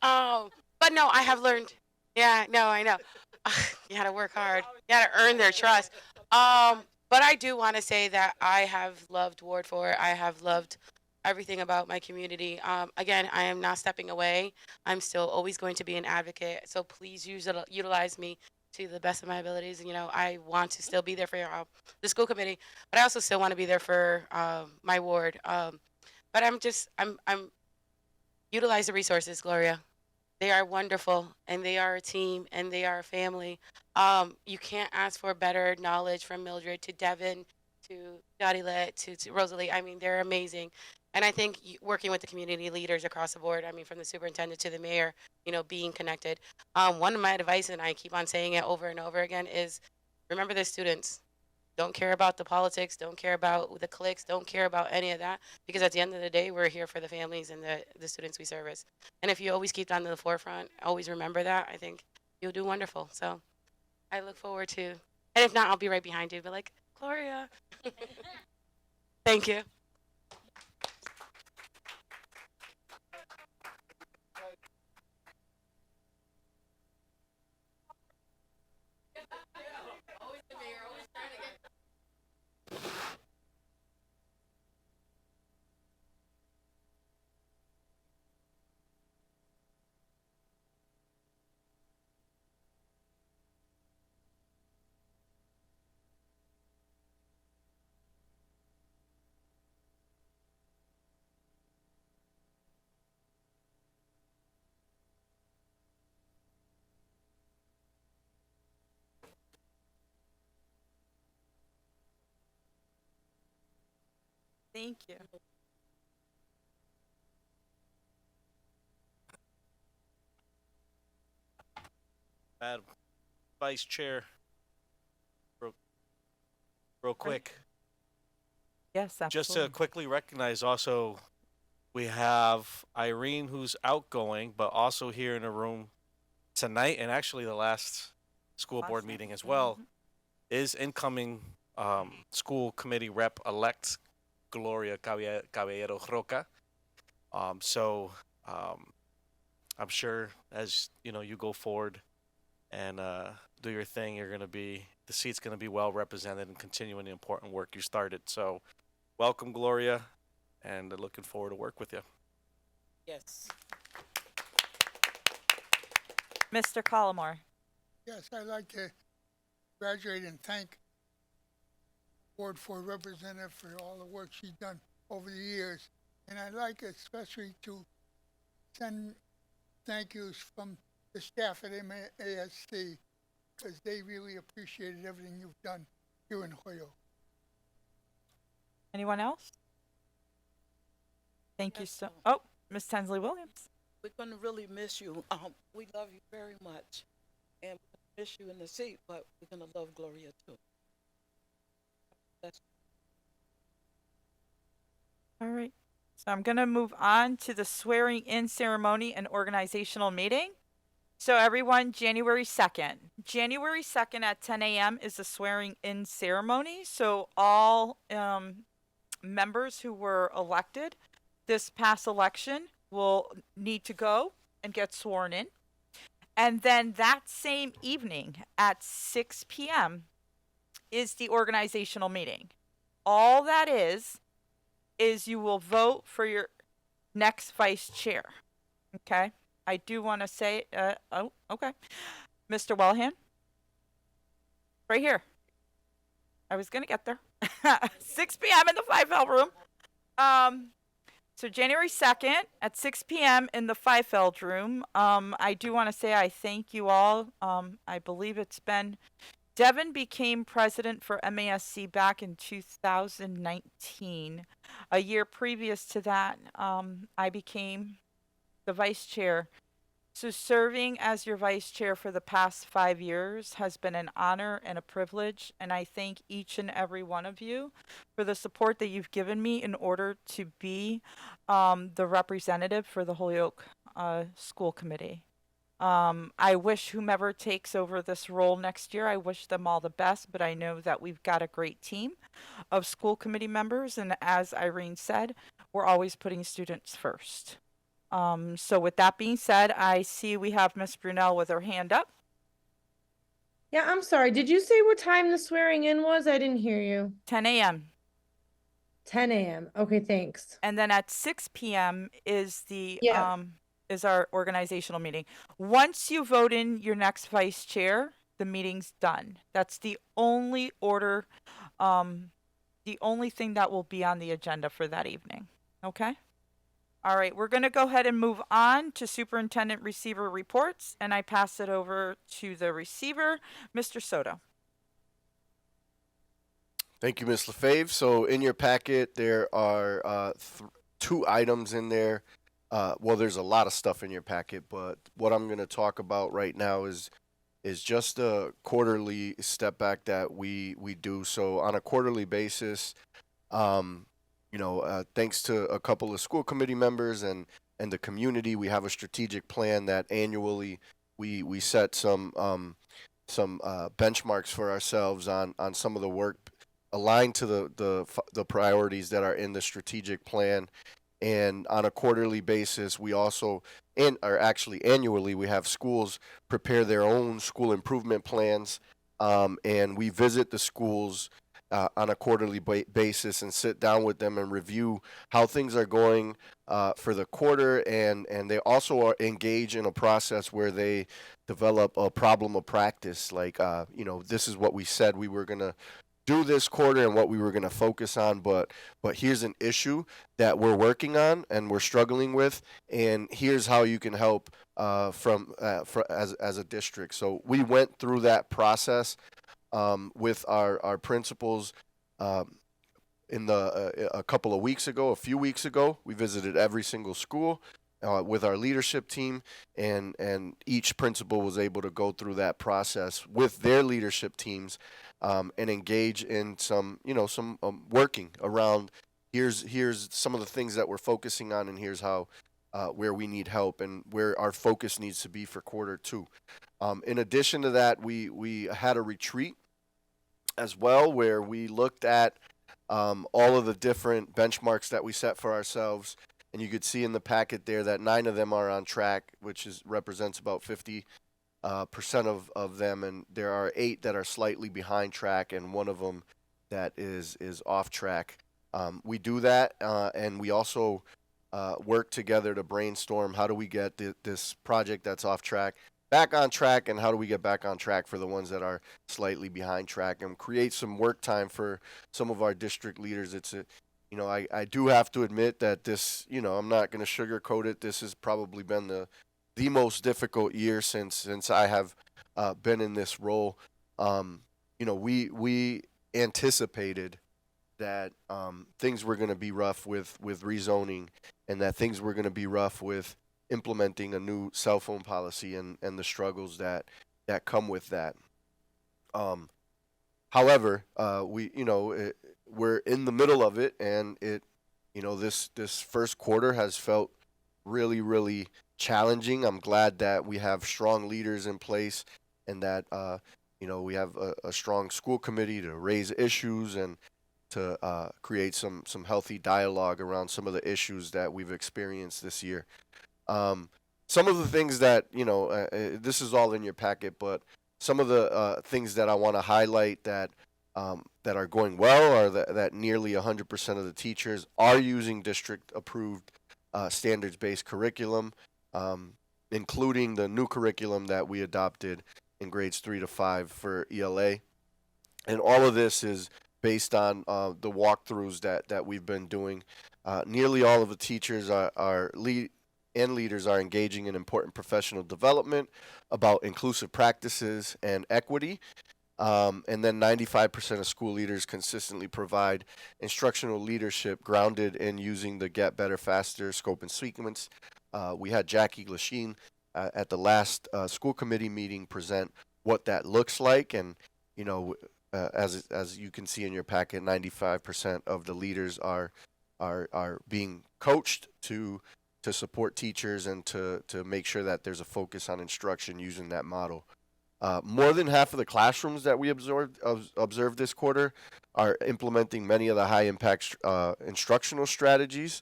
But no, I have learned. Yeah, no, I know. You had to work hard. You had to earn their trust. But I do want to say that I have loved Ward 4. I have loved everything about my community. Again, I am not stepping away. I'm still always going to be an advocate. So please utilize me to the best of my abilities. You know, I want to still be there for the school committee, but I also still want to be there for my ward. But I'm utilize the resources, Gloria. They are wonderful, and they are a team, and they are a family. You can't ask for better knowledge from Mildred to Devin to Dadilet to Rosalie. I mean, they're amazing. And I think working with the community leaders across the board, I mean, from the superintendent to the mayor, you know, being connected. One of my advice, and I keep on saying it over and over again, is remember the students. Don't care about the politics, don't care about the cliques, don't care about any of that, because at the end of the day, we're here for the families and the students we service. And if you always keep that in the forefront, always remember that, I think you'll do wonderful. So I look forward to, and if not, I'll be right behind you, but like, Gloria. Thank you. Thank you. Madam Vice Chair, real quick, Yes, absolutely. just to quickly recognize also, we have Irene who's outgoing, but also here in the room tonight, and actually the last school board meeting as well, is incoming school committee rep-elect Gloria Caballero Roca. I'm sure as you know, you go forward and do your thing, the seat's gonna be well represented and continuing the important work you started. So welcome, Gloria, and looking forward to work with you. Yes. Mr. Collmore. Yes, I'd like to congratulate and thank Ward 4 representative for all the work she's done over the years. And I'd like especially to send thank yous from the staff at MASC, because they really appreciated everything you've done here in Hoyo. Anyone else? Thank you Yes, so. Oh, Miss Tensley Williams. We're going to really miss you. We love you very much. And we miss you in the seat, but we're going to love Gloria too. That's All right. So I'm going to move on to the swearing in ceremony and organizational meeting. So everyone, January 2nd. January 2nd at 10 a.m. is the swearing in ceremony. So all members who were elected this past election will need to go and get sworn in. And then that same evening at 6 p.m. is the organizational meeting. All that is you will vote for your next vice chair. Okay? I do want to say, okay. Mr. Wellhand? Right here. I was going to get there. 6 p.m. in the Fiefeld room. So January 2nd at 6 p.m. in the Fiefeld room. I do want to say I thank you all. I believe it's been Devin became president for MASC back in 2019. A year previous to that, I became the vice chair. So serving as your vice chair for the past 5 years has been an honor and a privilege, and I thank each and every one of you for the support that you've given me in order to be the representative for the Holyoke School Committee. I wish whomever takes over this role next year, I wish them all the best, but I know that we've got a great team of school committee members, and as Irene said, we're always putting students first. So with that being said, I see we have Miss Brunel with her hand up. Yeah, I'm sorry. Did you say what time the swearing in was? I didn't hear you. 10 a.m. 10 a.m. Okay, thanks. And then at 6 p.m. is Yeah. is our organizational meeting. Once you vote in your next vice chair, the meeting's done. That's the only order, the only thing that will be on the agenda for that evening. Okay? All right, we're going to go ahead and move on to superintendent receiver reports, and I pass it over to the receiver, Mr. Soto. Thank you, Ms. LaFave. So in your packet, there are two items in there. Well, there's a lot of stuff in your packet, but what I'm going to talk about right now is just a quarterly step back that we do. So on a quarterly basis, thanks to a couple of school committee members and the community, we have a strategic plan that annually we set some benchmarks for ourselves on some of the work aligned to the priorities that are in the strategic plan. And on a quarterly basis, we also, actually annually, we have schools prepare their own school improvement plans, and we visit the schools on a quarterly basis and sit down with them and review how things are going for the quarter, and they also engage in a process where they develop a problem of practice, like this is what we said we were going to do this quarter and what we were going to focus on, but here's an issue that we're working on and we're struggling with, and here's how you can help as a district. So we went through that process with our principals in a couple of weeks ago. A few weeks ago, we visited every single school with our leadership team, and each principal was able to go through that process with their leadership teams and engage in some working around here's some of the things that we're focusing on, and here's how where we need help and where our focus needs to be for quarter two. In addition to that, we had a retreat as well where we looked at all of the different benchmarks that we set for ourselves, and you could see in the packet there that 9 of them are on track, which represents about 50% of them, and there are 8 that are slightly behind track, and 1 of them that is off track. We do that, and we also work together to brainstorm how do we get this project that's off track back on track, and how do we get back on track for the ones that are slightly behind track, and create some work time for some of our district leaders. I do have to admit that this, I'm not going to sugarcoat it. This has probably been the most difficult year since I have been in this role. We anticipated that things were going to be rough with rezoning, and that things were going to be rough with implementing a new cell phone policy and the struggles that come with that. However, we're in the middle of it, and this first quarter has felt really, really challenging. I'm glad that we have strong leaders in place, and that we have a strong school committee to raise issues and to create some healthy dialogue around some of the issues that we've experienced this year. Some of the things that this is all in your packet, but some of the things that I want to highlight that are going well are that nearly 100% of the teachers are using district-approved standards-based curriculum, including the new curriculum that we adopted in grades 3 to 5 for ELA. And all of this is based on the walkthroughs that we've been doing. Nearly all of the teachers and leaders are engaging in important professional development about inclusive practices and equity. And then 95% of school leaders consistently provide instructional leadership grounded in using the Get Better Faster scope and sequence. We had Jackie Glasheen at the last school committee meeting present what that looks like, and as you can see in your packet, 95% of the leaders are being coached to support teachers and to make sure that there's a focus on instruction using that model. More than half of the classrooms that we observed this quarter are implementing many of the high-impact instructional strategies.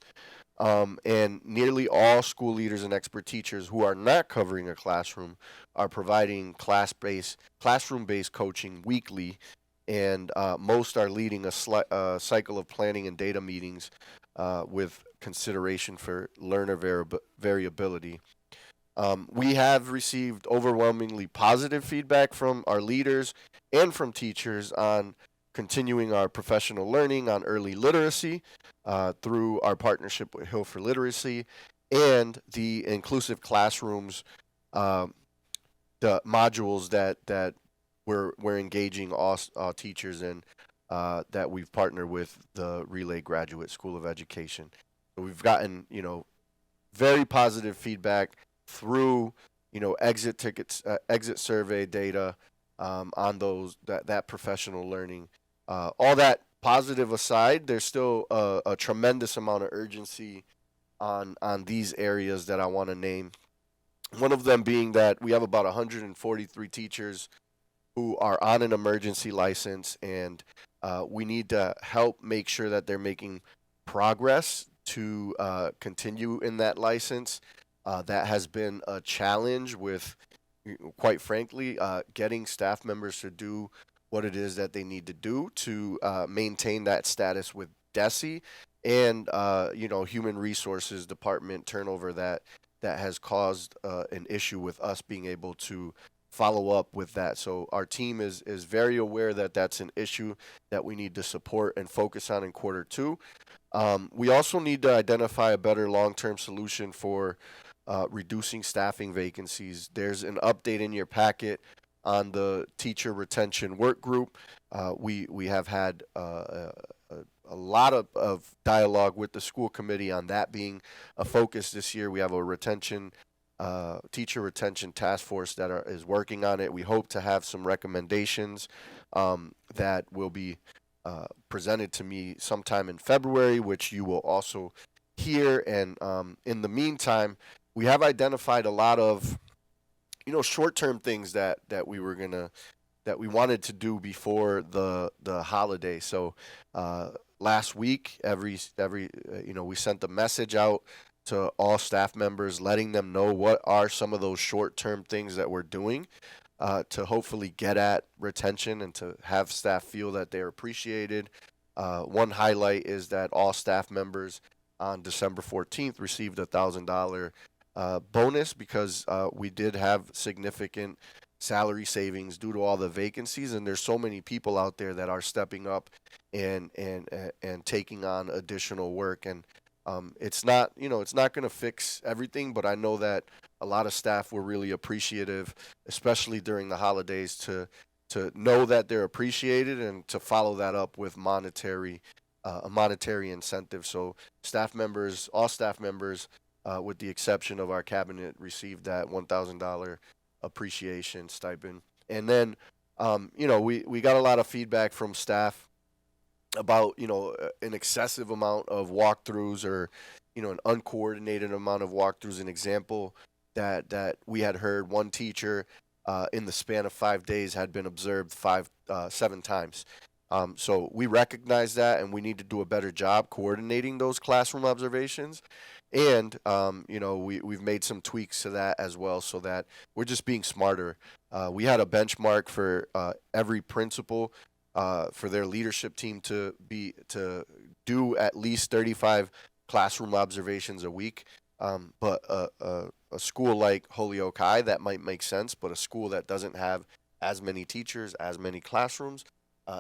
And nearly all school leaders and expert teachers who are not covering a classroom are providing classroom-based coaching weekly, and most are leading a cycle of planning and data meetings with consideration for learner variability. We have received overwhelmingly positive feedback from our leaders and from teachers on continuing our professional learning on early literacy through our partnership with Hill for Literacy and the inclusive classrooms, the modules that we're engaging all teachers in, that we've partnered with the Relay Graduate School of Education. So we've gotten, very positive feedback through, exit tickets, exit survey data on that professional learning. All that positive aside, there's still a tremendous amount of urgency on these areas that I want to name. One of them being that we have about 143 teachers who are on an emergency license, and we need to help make sure that they're making progress to continue in that license. That has been a challenge with, quite frankly, getting staff members to do what it is that they need to do to maintain that status with DESE and, human resources department turnover that has caused an issue with us being able to follow up with that. So our team is very aware that that's an issue that we need to support and focus on in Q2. We also need to identify a better long-term solution for reducing staffing vacancies. There's an update in your packet on the teacher retention work group. We have had a lot of dialogue with the school committee on that being a focus this year. We have a teacher retention task force that is working on it. We hope to have some recommendations that will be presented to me sometime in February, which you will also hear. And in the meantime, we have identified a lot of short-term things that we wanted to do before the holiday. So last week, we sent a message out to all staff members, letting them know what are some of those short-term things that we're doing to hopefully get at retention and to have staff feel that they're appreciated. One highlight is that all staff members on December 14th received a $1,000 bonus because we did have significant salary savings due to all the vacancies, and there's so many people out there that are stepping up and taking on additional work. And it's not going to fix everything, but I know that a lot of staff were really appreciative, especially during the holidays, to know that they're appreciated and to follow that up with a monetary incentive. So all staff members, with the exception of our cabinet, received that $1,000 appreciation stipend. And then, we got a lot of feedback from staff about, an excessive amount of walkthroughs or, an uncoordinated amount of walkthroughs. An example that we had heard, one teacher in the span of 5 days had been observed 7 times. So we recognize that, and we need to do a better job coordinating those classroom observations. And, we've made some tweaks to that as well, so that we're just being smarter. We had a benchmark for every principal for their leadership team to do at least 35 classroom observations a week. But a school like Holyoke High, that might make sense, but a school that doesn't have as many teachers, as many classrooms,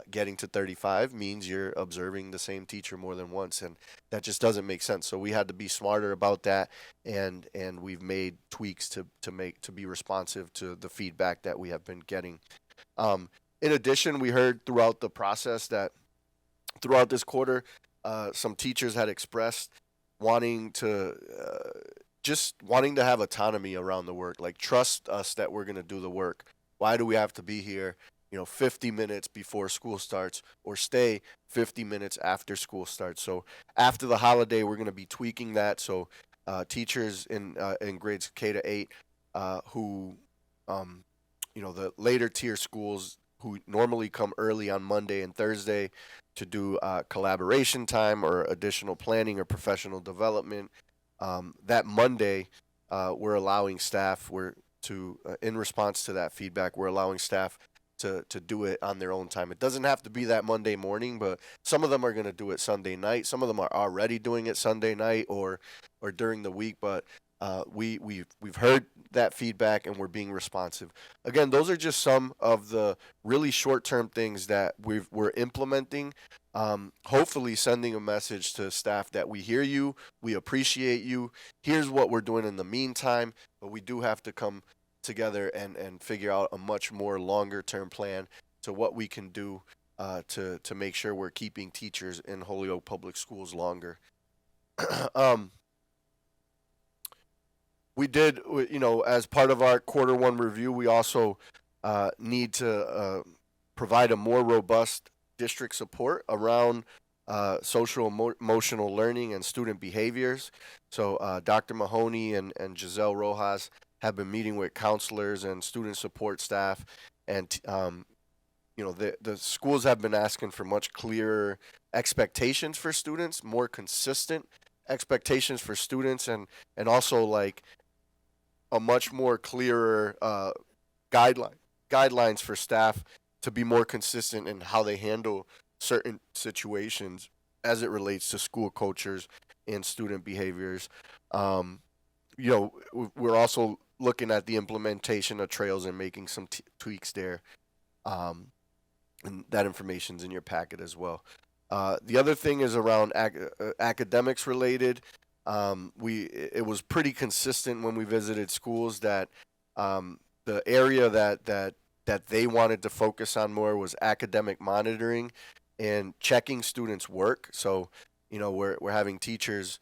getting to 35 means you're observing the same teacher more than once, and that just doesn't make sense. So we had to be smarter about that, and we've made tweaks to be responsive to the feedback that we have been getting. In addition, we heard throughout the process that throughout this quarter, some teachers had expressed wanting to have autonomy around the work, like trust us that we're going to do the work. Why do we have to be here 50 minutes before school starts, or stay 50 minutes after school starts? So after the holiday, we're going to be tweaking that. So teachers in grades K to 8 who, the later tier schools who normally come early on Monday and Thursday to do collaboration time or additional planning or professional development. That Monday, we're allowing staff, in response to that feedback, we're allowing staff to do it on their own time. It doesn't have to be that Monday morning, but some of them are going to do it Sunday night. Some of them are already doing it Sunday night or during the week, but we've heard that feedback and we're being responsive. Again, those are just some of the really short-term things that we're implementing. Hopefully sending a message to staff that we hear you, we appreciate you. Here's what we're doing in the meantime, but we do have to come together and figure out a much more longer-term plan to what we can do to make sure we're keeping teachers in Holyoke Public Schools longer. We did, as part of our Q1 review, we also need to provide a more robust district support around social emotional learning and student behaviors. So Dr. Mahoney and Giselle Rojas have been meeting with counselors and student support staff, and the schools have been asking for much clearer expectations for students, more consistent expectations for students, and also like a much more clearer guidelines for staff to be more consistent in how they handle certain situations as it relates to school cultures and student behaviors. We're also looking at the implementation of trails and making some tweaks there. And that information's in your packet as well. The other thing is around academics related. It was pretty consistent when we visited schools that the area that they wanted to focus on more was academic monitoring and checking students' work. So, we're having teachers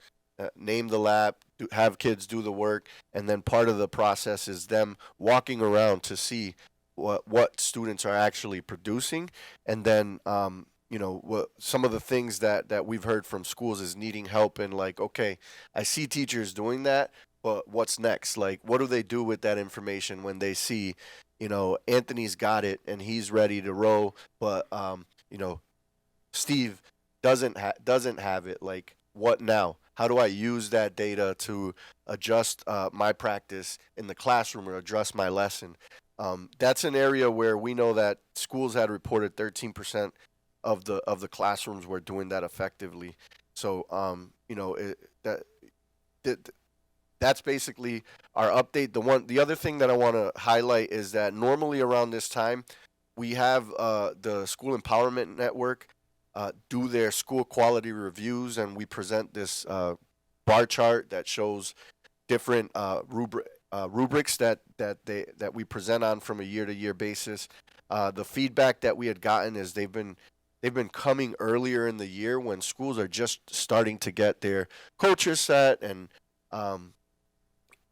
name the lab, have kids do the work, and then part of the process is them walking around to see what students are actually producing, and then what some of the things that we've heard from schools is needing help in, like, okay, I see teachers doing that, but what's next? Like, what do they do with that information when they see, Anthony's got it and he's ready to roll, but Steve doesn't have it. Like, what now? How do I use that data to adjust my practice in the classroom or adjust my lesson? That's an area where we know that schools had reported 13% of the classrooms were doing that effectively. So that's basically our update. The other thing that I want to highlight is that normally around this time, we have the School Empowerment Network do their school quality reviews, and we present this bar chart that shows different rubrics that we present on from a year-to-year basis. The feedback that we had gotten is they've been coming earlier in the year when schools are just starting to get their culture set, and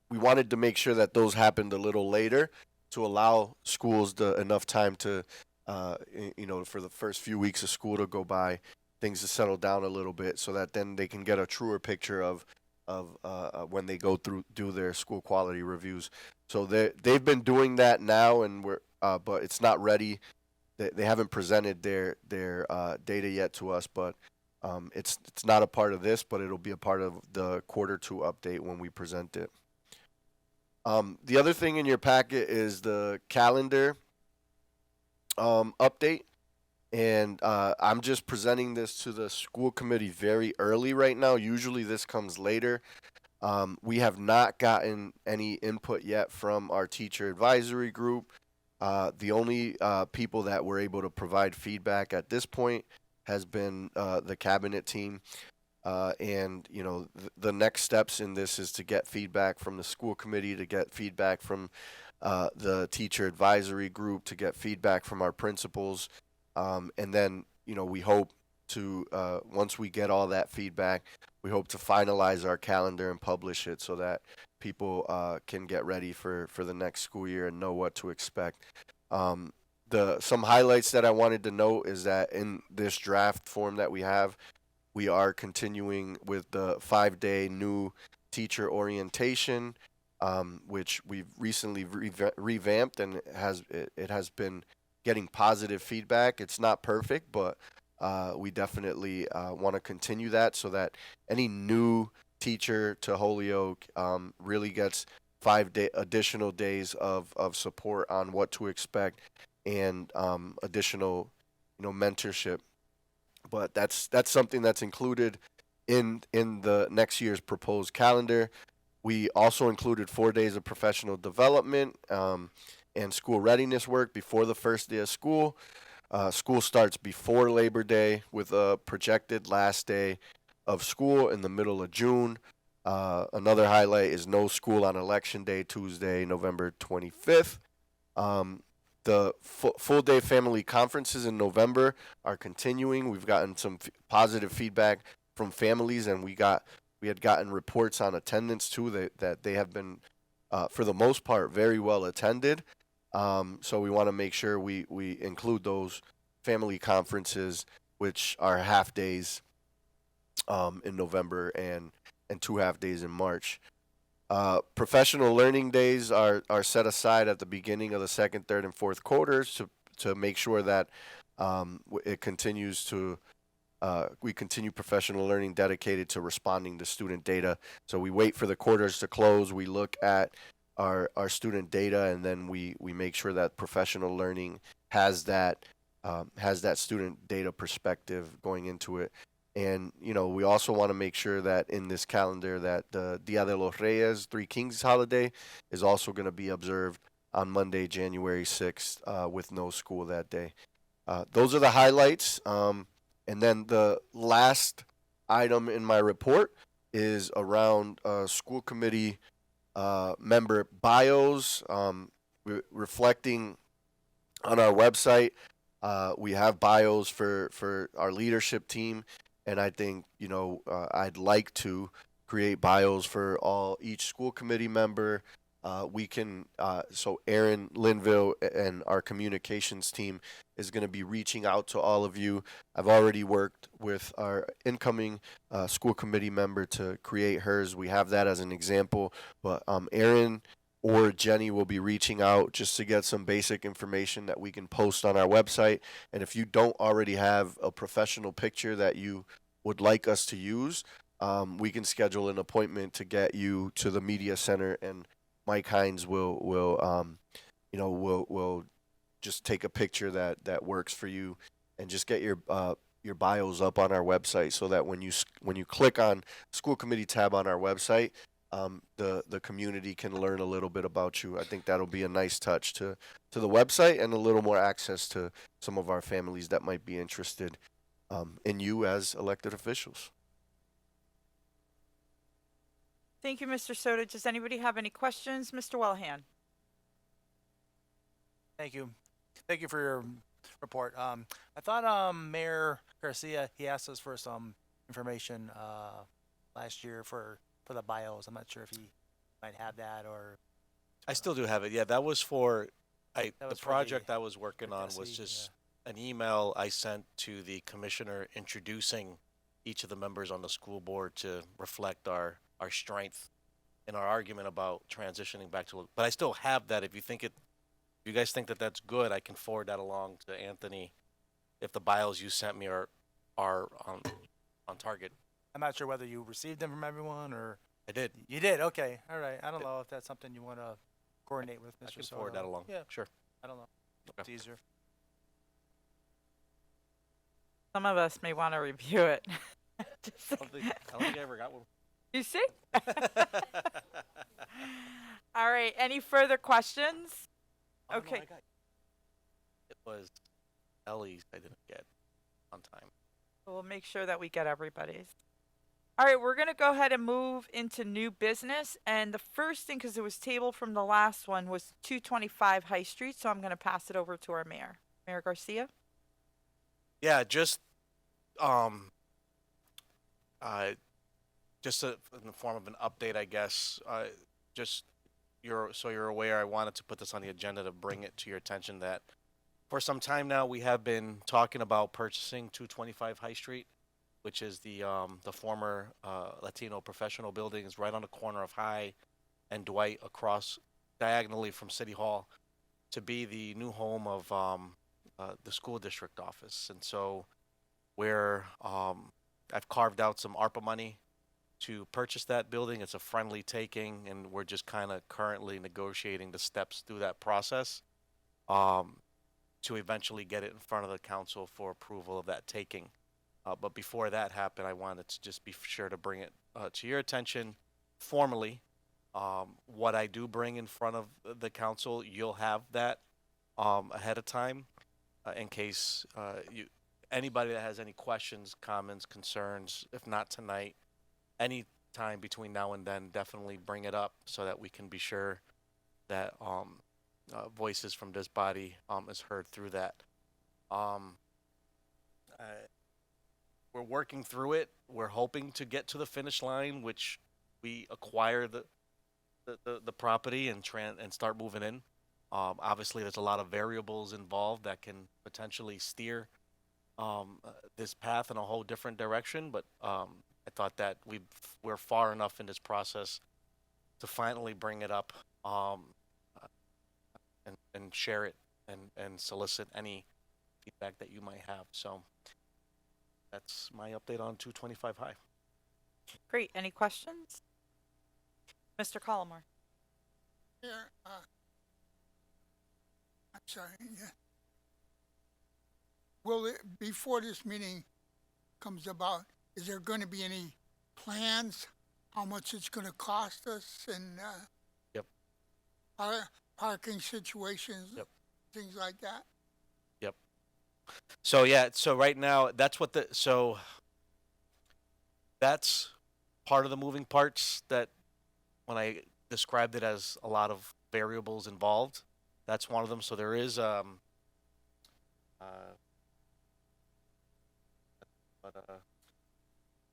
we wanted to make sure that those happened a little later to allow schools enough time to, for the first few weeks of school to go by, things to settle down a little bit, so that then they can get a truer picture of when they do their school quality reviews. So they've been doing that now, and but it's not ready. They haven't presented their data yet to us, but it's not a part of this, but it'll be a part of the Q2 update when we present it. The other thing in your packet is the calendar update, and I'm just presenting this to the school committee very early right now. Usually this comes later. We have not gotten any input yet from our teacher advisory group. The only people that were able to provide feedback at this point has been the cabinet team. And the next steps in this is to get feedback from the school committee, to get feedback from the teacher advisory group, to get feedback from our principals, and then we hope to once we get all that feedback, we hope to finalize our calendar and publish it so that people can get ready for the next school year and know what to expect. Some highlights that I wanted to note is that in this draft form that we have, we are continuing with the 5-day new teacher orientation, which we've recently revamped, and it has been getting positive feedback. It's not perfect, but we definitely want to continue that so that any new teacher to Holyoke really gets 5 additional days of support on what to expect and additional mentorship. But that's something that's included in the next year's proposed calendar. We also included 4 days of professional development and school readiness work before the first day of school. School starts before Labor Day with a projected last day of school in the middle of June. Another highlight is no school on Election Day, Tuesday, November 25th. The full day family conferences in November are continuing. We've gotten some positive feedback from families, and we had gotten reports on attendance too that they have been, for the most part, very well attended. So we want to make sure we include those family conferences, which are half days in November and 2 half days in March. Professional learning days are set aside at the beginning of the second, third, and fourth quarters to make sure that it continues to we continue professional learning dedicated to responding to student data. So we wait for the quarters to close. We look at our student data, and then we make sure that professional learning has that student data perspective going into it. And we also want to make sure that in this calendar that the Dia de los Reyes, Three Kings holiday, is also going to be observed on Monday, January 6th, with no school that day. Those are the highlights. And then the last item in my report is around school committee member bios, reflecting on our website. We have bios for our leadership team, and I think I'd like to create bios for each school committee member. We can so Aaron Linville and our communications team is going to be reaching out to all of you. I've already worked with our incoming school committee member to create hers. We have that as an example, but Aaron or Jenny will be reaching out just to get some basic information that we can post on our website. And if you don't already have a professional picture that you would like us to use, we can schedule an appointment to get you to the media center, and Mike Hines will just take a picture that works for you, and just get your bios up on our website so that when you click on school committee tab on our website, the community can learn a little bit about you. I think that'll be a nice touch to the website and a little more access to some of our families that might be interested in you as elected officials. Thank you, Mr. Soto. Does anybody have any questions? Mr. Wellhand. Thank you. Thank you for your report. I thought Mayor Garcia, he asked us for some information last year for the bios. I'm not sure if he might have that or. I still do have it. Yeah, that was for the was for project I was working on was SE, just an email I sent to the commissioner introducing each of the members on the school board to reflect our strength in our argument about transitioning back to. But I still have that. If you guys think that that's good, I can forward that along to Anthony. If the bios you sent me are on target. I'm not sure whether you received them from everyone or. I did. You did? Okay. All right. I don't know if that's something you want to coordinate with Mr. I can Soto. forward that along. Yeah. Sure. I don't know. It's easier. Some of us may want to review it. I don't think I ever got one. You see? All right. Any further questions? Oh, no, Okay. it was Ellie's I didn't get on time. We'll make sure that we get everybody's. All right, we're going to go ahead and move into new business. And the first thing, because it was tabled from the last one, was 225 High Street. So I'm going to pass it over to our mayor. Mayor Garcia? Yeah, just in the form of an update, I guess. Just you're aware, I wanted to put this on the agenda to bring it to your attention that for some time now we have been talking about purchasing 225 High Street, which is the former Latino professional building. Is right on the corner of High and Dwight, across diagonally from City Hall, to be the new home of the school district office. And so where I've carved out some ARPA money to purchase that building. It's a friendly taking, and we're just kind of currently negotiating the steps through that process to eventually get it in front of the council for approval of that taking. But before that happened, I wanted to just be sure to bring it to your attention formally. What I do bring in front of the council, you'll have that ahead of time in case anybody that has any questions, comments, concerns, if not tonight, any time between now and then, definitely bring it up so that we can be sure that voices from this body is heard through that. We're working through it. We're hoping to get to the finish line, which we acquire the property and start moving in. Obviously, there's a lot of variables involved that can potentially steer this path in a whole different direction, but I thought that we're far enough in this process to finally bring it up and share it and solicit any feedback that you might have. So that's my update on 225 High. Great. Any questions? Mr. Collmore. Yeah, I'm sorry. Yeah. Will it, before this meeting comes about, is there going to be any plans, how much it's going to cost us, and Yep. Parking situations, Yep. things like that? Yep. So yeah, so right now that's that's part of the moving parts that when I described it as a lot of variables involved, that's one of them. So there is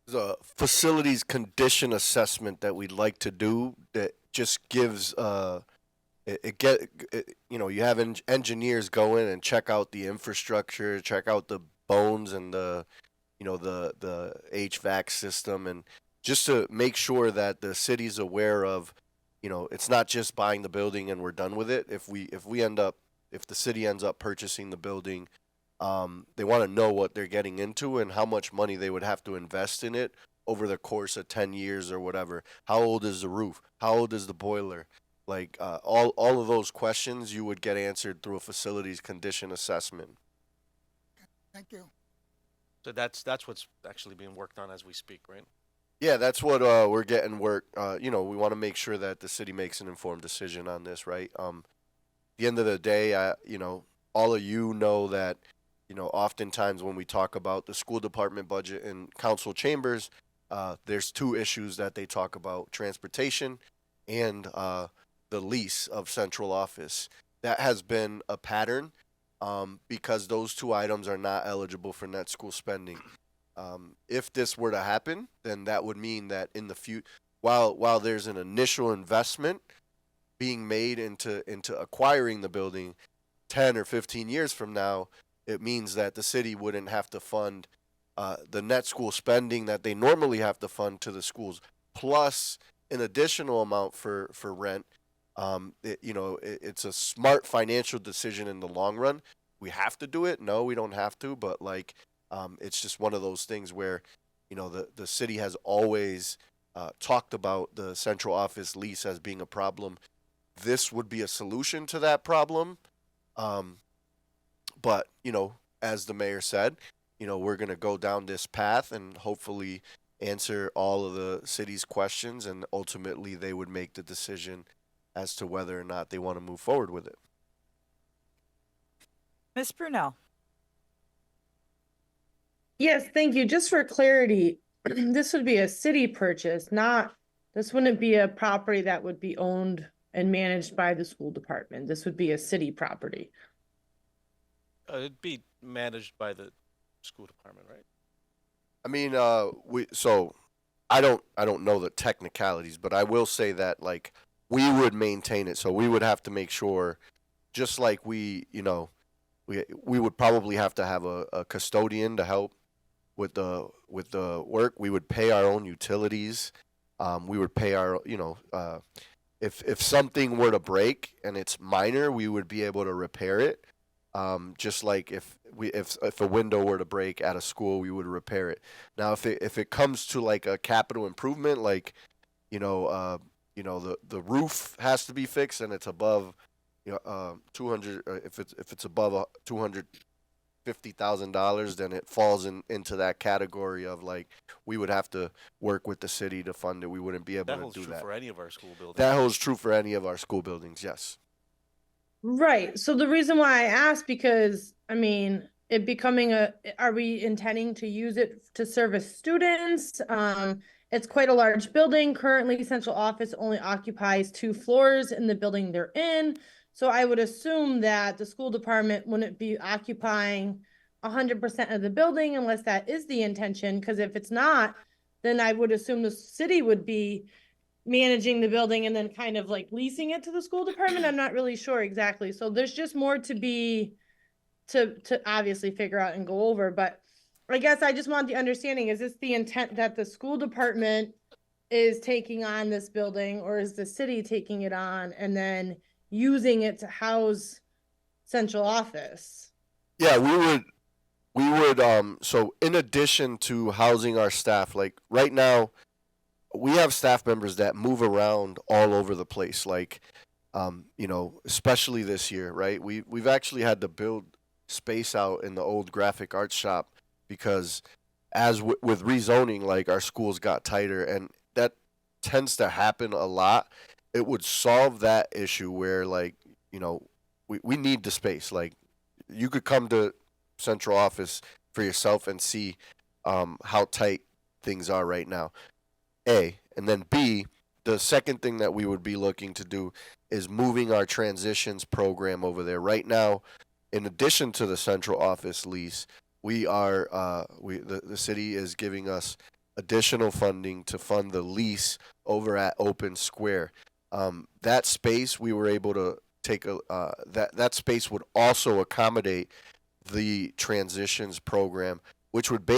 There's a facilities condition assessment that we'd like to do that just gives you have engineers go in and check out the infrastructure, check out the bones and the HVAC system, and just to make sure that the city's aware of, it's not just buying the building and we're done with it. If the city ends up purchasing the building, they want to know what they're getting into and how much money they would have to invest in it over the course of 10 years or whatever. How old is the roof? How old is the boiler? Like all of those questions you would get answered through a facilities condition assessment. Thank you. so that's what's actually being worked on as we speak, right? Yeah, that's what we're getting work. We want to make sure that the city makes an informed decision on this, right? At the end of the day, all of you know that, oftentimes when we talk about the school department budget in council chambers, there's two issues that they talk about: transportation and the lease of central office. That has been a pattern because those two items are not eligible for net school spending. If this were to happen, then that would mean that in the future, while there's an initial investment being made into acquiring the building, 10 or 15 years from now, it means that the city wouldn't have to fund the net school spending that they normally have to fund to the schools, plus an additional amount for rent. It's a smart financial decision in the long run. We have to do it? No, we don't have to, but it's just one of those things where, the city has always talked about the central office lease as being a problem. This would be a solution to that problem. But, as the mayor said, we're going to go down this path and hopefully answer all of the city's questions, and ultimately they would make the decision as to whether or not they want to move forward with it. Ms. Brunel. Yes, thank you. Just for clarity, this would be a city purchase, this wouldn't be a property that would be owned and managed by the school department. This would be a city property. It'd be managed by the school department, right? I mean, I don't know the technicalities, but I will say that we would maintain it. So we would have to make sure, just like we would probably have to have a custodian to help with the work. We would pay our own utilities. We would pay our, if something were to break and it's minor, we would be able to repair it. Just like if a window were to break at a school, we would repair it. Now, if it comes to like a capital improvement, like the roof has to be fixed and it's above 200, if it's above $250,000, then it falls into that category of like we would have to work with the city to fund it. We wouldn't be able That to holds do true that. for any of our school buildings. That holds true for any of our school buildings. Yes. Right. So the reason why I asked, because I mean, it becoming are we intending to use it to service students? It's quite a large building. Currently, central office only occupies 2 floors in the building they're in. So I would assume that the school department wouldn't be occupying 100% of the building unless that is the intention. Because if it's not, then I would assume the city would be managing the building and then kind of like leasing it to the school department. I'm not really sure exactly. So there's just more to obviously figure out and go over. But I guess I just want the understanding, is this the intent that the school department is taking on this building, or is the city taking it on and then using it to house central office? Yeah, we would so in addition to housing our staff, like right now we have staff members that move around all over the place, like especially this year, right? We've actually had to build space out in the old graphic arts shop because with rezoning, like our schools got tighter, and that tends to happen a lot. It would solve that issue where like we need the space. Like you could come to central office for yourself and see how tight things are right now. A, and then B, the second thing that we would be looking to do is moving our transitions program over there. Right now, in addition to the central office lease, the city is giving us additional funding to fund the lease over at Open Square. That space we were able to take that space would also accommodate the transitions program, which would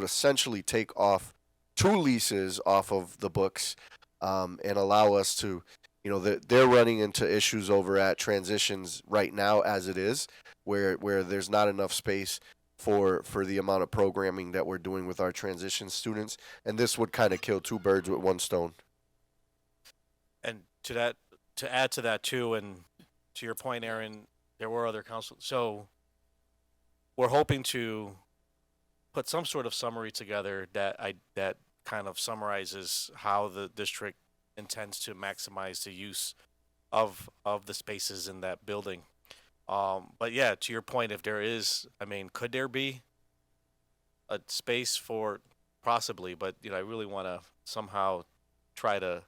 essentially take off 2 leases off of the books, and allow us to, they're running into issues over at transitions right now as it is, where there's not enough space for the amount of programming that we're doing with our transition students, and this would kind of kill 2 birds with 1 stone. And to add to that too, and to your point, Aaron, there were other council. So we're hoping to put some sort of summary together that kind of summarizes how the district intends to maximize the use of the spaces in that building. But yeah, to your point, if there is, could there be a space for possibly, but I really want to somehow try to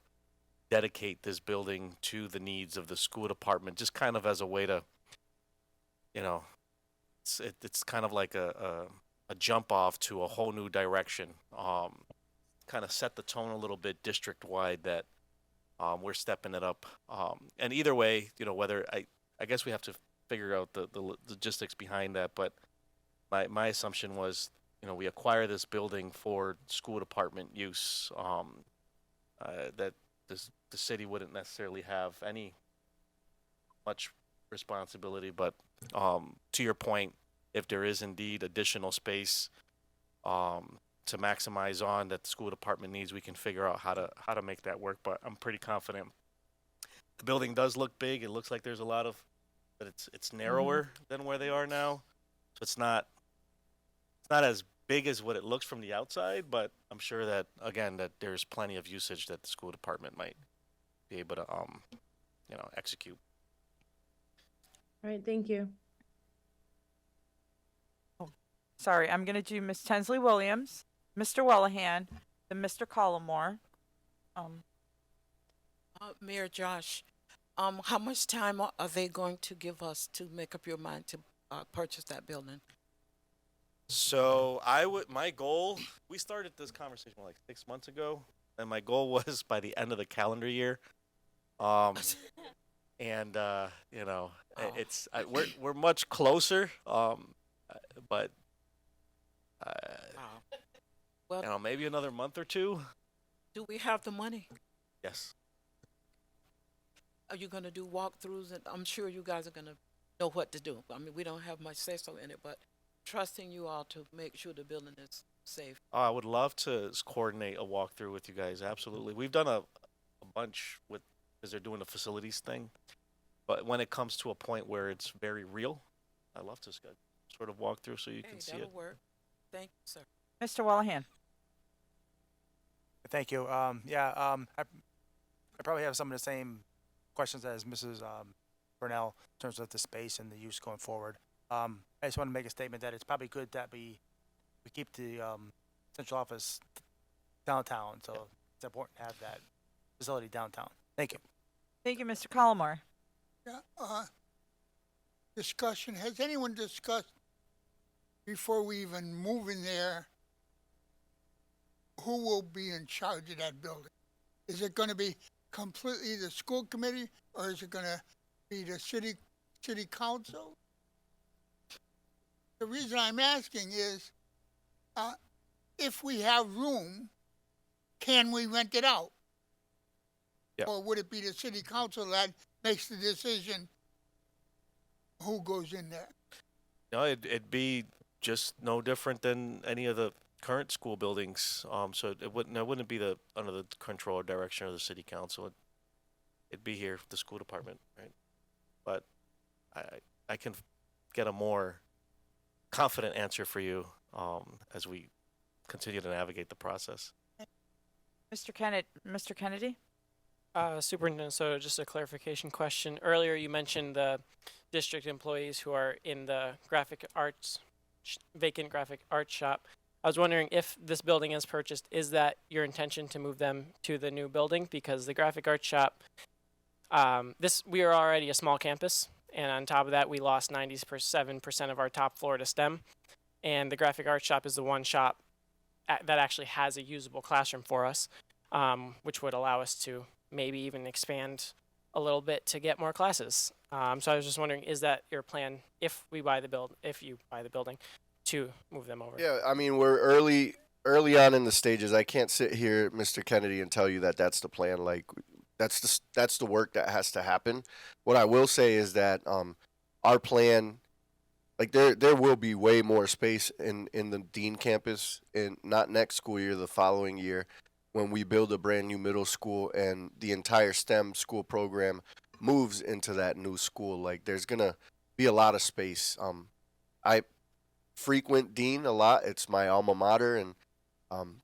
dedicate this building to the needs of the school department, just kind of as a way to, it's kind of like a jump off to a whole new direction. Kind of set the tone a little bit district wide that we're stepping it up. And either way, whether I guess we have to figure out the logistics behind that. But my assumption was, we acquire this building for school department use. That the city wouldn't necessarily have any much responsibility. But to your point, if there is indeed additional space to maximize on that the school department needs, we can figure out how to make that work. But I'm pretty confident. The building does look big. It looks like there's a lot of, but it's narrower than where they are now. So it's not as big as what it looks from the outside, but I'm sure that again that there's plenty of usage that the school department might be able to execute. All right, thank you. Sorry, I'm going to do Miss Tensley Williams, Mr. Wellahan, then Mr. Collmore. Mayor Josh, how much time are they going to give us to make up your mind to purchase that building? So my goal, we started this conversation like 6 months ago, and my goal was by the end of the calendar year. We're much closer, but well, maybe another month or 2. Do we have the money? Yes. Are you going to do walkthroughs? And I'm sure you guys are going to know what to do. I mean, we don't have much say so in it, but trusting you all to make sure the building is safe. I would love to coordinate a walkthrough with you guys. Absolutely. We've done a bunch with, because they're doing the facilities thing. But when it comes to a point where it's very real, I love to sort of walk through so you can see that'll it. work. Thank you, sir. Mr. Wallahan. Thank you. I probably have some of the same questions as Mrs. Burnell in terms of the space and the use going forward. I just want to make a statement that it's probably good that we keep the central office downtown. So it's important to have that facility downtown. Thank you. Thank you, Mr. Collmore. Yeah, discussion, has anyone discussed before we even move in there, who will be in charge of that building? Is it gonna be completely the school committee, or is it gonna be the city council? The reason I'm asking is, if we have room, can we rent it out? Yeah. Or would it be the city council that makes the decision who goes in there? No, it'd be just no different than any of the current school buildings. So it wouldn't be under the control or direction of the city council. It'd be here, the school department, right? But I can get a more confident answer for you as we continue to navigate the process. Mr. Kennedy? Superintendent Soto, just a clarification question. Earlier you mentioned the district employees who are in the graphic arts, vacant graphic arts shop. I was wondering if this building is purchased, is that your intention to move them to the new building? Because the graphic arts shop, we are already a small campus, and on top of that, we lost 97% of our top floor to STEM. And the graphic arts shop is the one shop that actually has a usable classroom for us, which would allow us to maybe even expand a little bit to get more classes. So I was just wondering, is that your plan if you buy the building, to move them over? Yeah, I mean, we're early on in the stages. I can't sit here, Mr. Kennedy, and tell you that that's the plan. Like, that's the work that has to happen. What I will say is that our plan, like there will be way more space in the Dean campus, in not next school year, the following year, when we build a brand new middle school and the entire STEM school program moves into that new school. Like, there's gonna be a lot of space. I frequent Dean a lot. It's my alma mater, and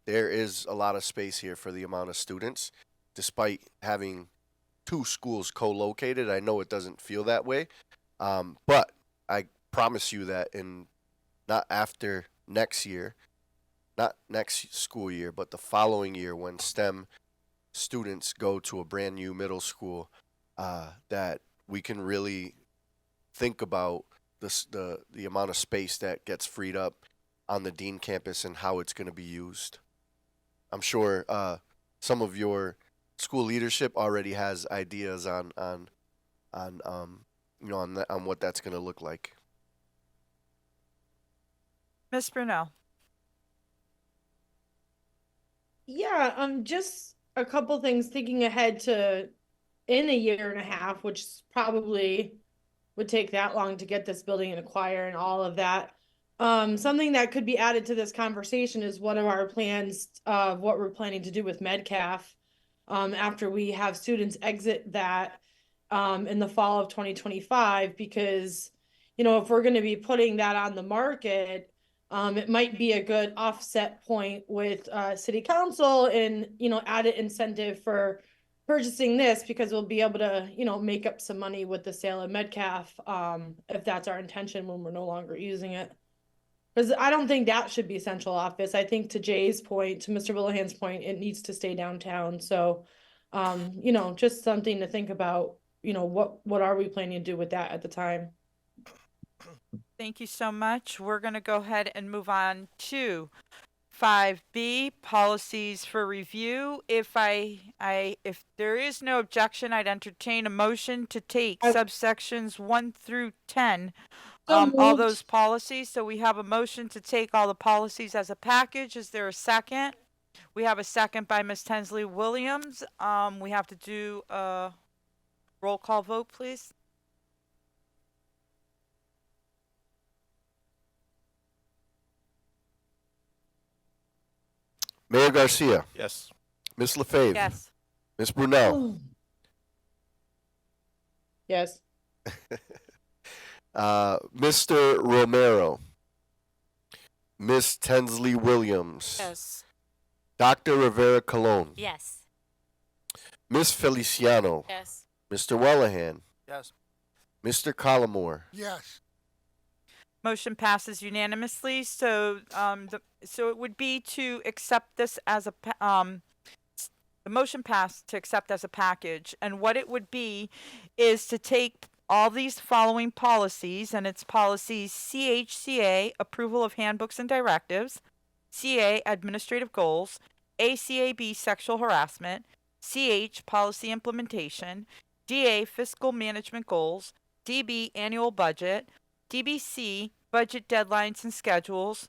there is a lot of space here for the amount of students. Despite having two schools co-located, I know it doesn't feel that way, but I promise you that not after next year, not next school year, but the following year, when STEM students go to a brand new middle school, that we can really think about the amount of space that gets freed up on the Dean campus and how it's going to be used. I'm sure some of your school leadership already has ideas on what that's going to look like. Ms. Brunel? Yeah, just a couple things thinking ahead to in a year and a half, which probably would take that long to get this building and acquire and all of that. Something that could be added to this conversation is one of our plans of what we're planning to do with MedCalf after we have students exit that in the fall of 2025, because, if we're going to be putting that on the market, it might be a good offset point with city council and, added incentive for purchasing this, because we'll be able to, make up some money with the sale of MedCalf if that's our intention when we're no longer using it. Because I don't think that should be central office. I think to Jay's point, to Mr. Villahan's point, it needs to stay downtown. So, just something to think about, what are we planning to do with that at the time? Thank you so much. We're going to go ahead and move on to 5B, policies for review. If there is no objection, I'd entertain a motion to take subsections 1 through 10, all those policies. So we have a motion to take all the policies as a package. Is there a second? We have a second by Ms. Tensley Williams. We have to do a roll call vote, please. Mayor Garcia, Yes. Ms. LaFave, Yes. Ms. Brunel, Yes. Mr. Romero, Ms. Tensley Williams, Yes. Dr. Rivera Colon, Yes. Ms. Feliciano, Yes. Mr. Wellahan, Yes. Mr. Collimore. Yes. Motion passes unanimously. So, so it would be to accept this as a, the motion passed to accept as a package. And what it would be is to take all these following policies, and it's policies CHCA, approval of handbooks and directives, CA, administrative goals, ACAB, sexual harassment, CH, policy implementation, DA, fiscal management goals, DB, annual budget, DBC, budget deadlines and schedules,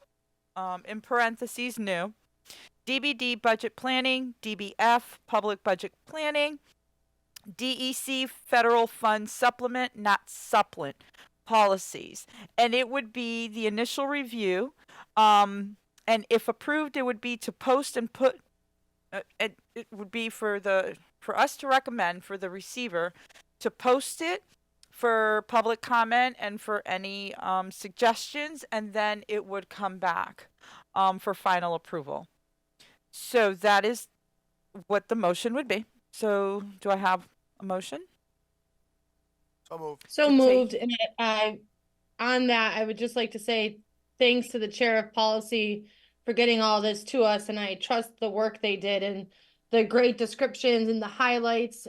in parentheses, new, DBD, budget planning, DBF, public budget planning, DEC, federal fund supplement, not supplement policies. And it would be the initial review, and if approved, it would be to post and put, it would be for us to recommend for the receiver to post it for public comment and for any suggestions, and then it would come back for final approval. So that is what the motion would be. So do I have a motion? So moved. So To take- moved, and on that, I would just like to say thanks to the chair of policy for getting all this to us, and I trust the work they did and the great descriptions and the highlights,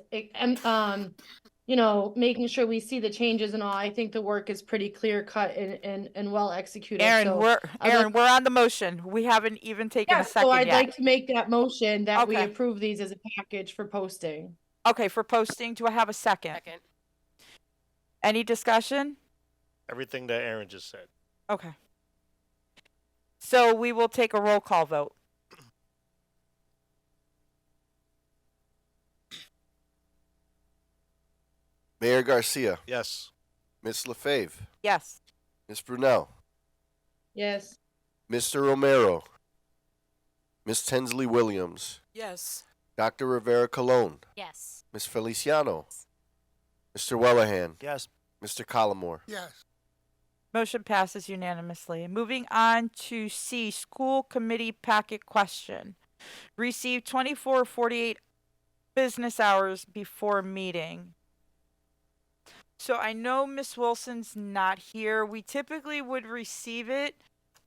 you know, making sure we see the changes and all. I think the work is pretty clear cut and well executed. Aaron, So Aaron, like- we're on the motion. We haven't even taken yeah, a second so I'd yet. like to make that motion that we Okay. approve these as a package for posting. Okay, for posting, do I have a second? Second. Any discussion? Everything that Aaron just said. Okay. So we will take a roll call vote. Mayor Garcia, Yes. Ms. LaFave, Yes. Ms. Brunel, Yes. Mr. Romero, Ms. Tensley Williams, Yes. Dr. Rivera Colon, Yes. Ms. Feliciano, Mr. Wellahan, Yes. Mr. Collimore. Yes. Motion passes unanimously. Moving on to C, school committee packet question. Received 24-48 business hours before meeting. So I know Miss Wilson's not here. We typically would receive it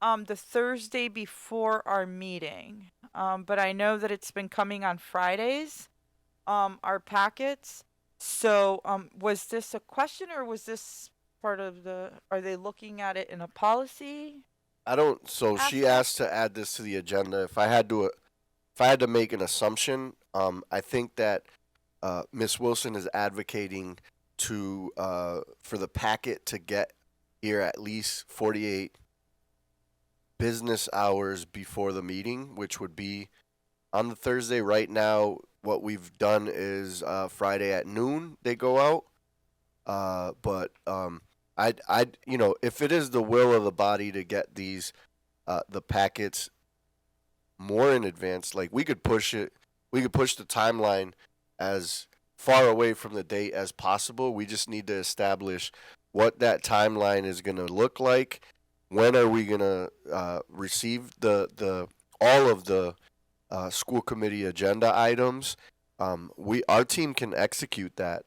the Thursday before our meeting. But I know that it's been coming on Fridays, our packets. So was this a question, or was this part of are they looking at it in a policy? She asked to add this to the agenda. If I had to make an assumption, I think that Ms. Wilson is advocating for the packet to get here at least 48 business hours before the meeting, which would be on the Thursday. Right now, what we've done is Friday at noon they go out. But I'd if it is the will of the body to get these the packets more in advance, like we could push the timeline as far away from the date as possible. We just need to establish what that timeline is going to look like. When are we going to receive the all of the school committee agenda items? Our team can execute that.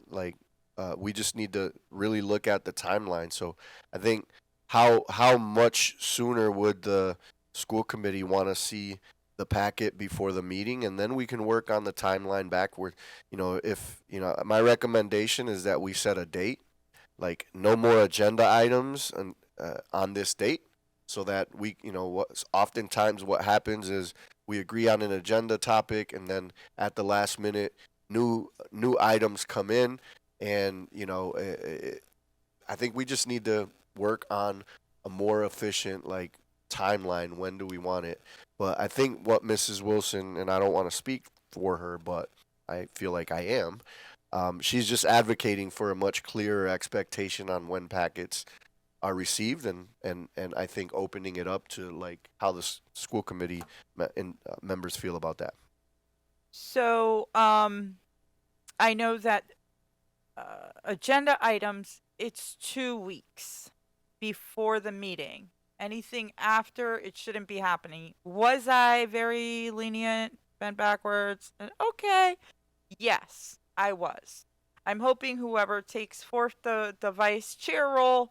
We just need to really look at the timeline. So I think how much sooner would the school committee want to see the packet before the meeting, and then we can work on the timeline backward. My recommendation is that we set a date, like no more agenda items on this date, so that oftentimes what happens is we agree on an agenda topic, and then at the last minute new items come in, and I think we just need to work on a more efficient timeline. When do we want it? But I think what Mrs. Wilson, and I don't want to speak for her, but I feel like I am, she's just advocating for a much clearer expectation on when packets are received, and I think opening it up to like how the school committee members feel about that. So, I know that agenda items, it's 2 weeks before the meeting. Anything after, it shouldn't be happening. Was I very lenient, bent backwards? Okay. Yes, I was. I'm hoping whoever takes forth the vice chair role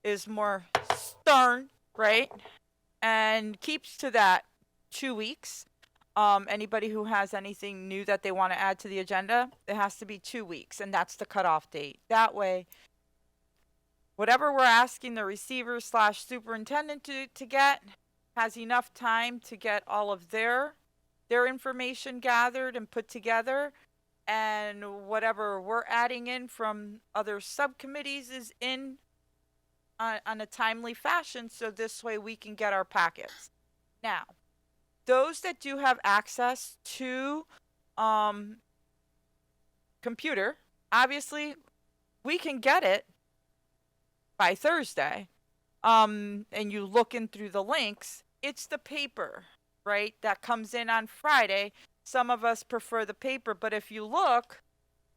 is more stern, right? And keeps to that 2 weeks. Anybody who has anything new that they want to add to the agenda, it has to be 2 weeks, and that's the cutoff date. That way, whatever we're asking the receiver / superintendent to get has enough time to get all of their information gathered and put together, and whatever we're adding in from other subcommittees is in on a timely fashion, so this way we can get our packets. Now, those that do have access to computer, obviously we can get it by Thursday. And you look in through the links, it's the paper, right, that comes in on Friday. Some of us prefer the paper, but if you look,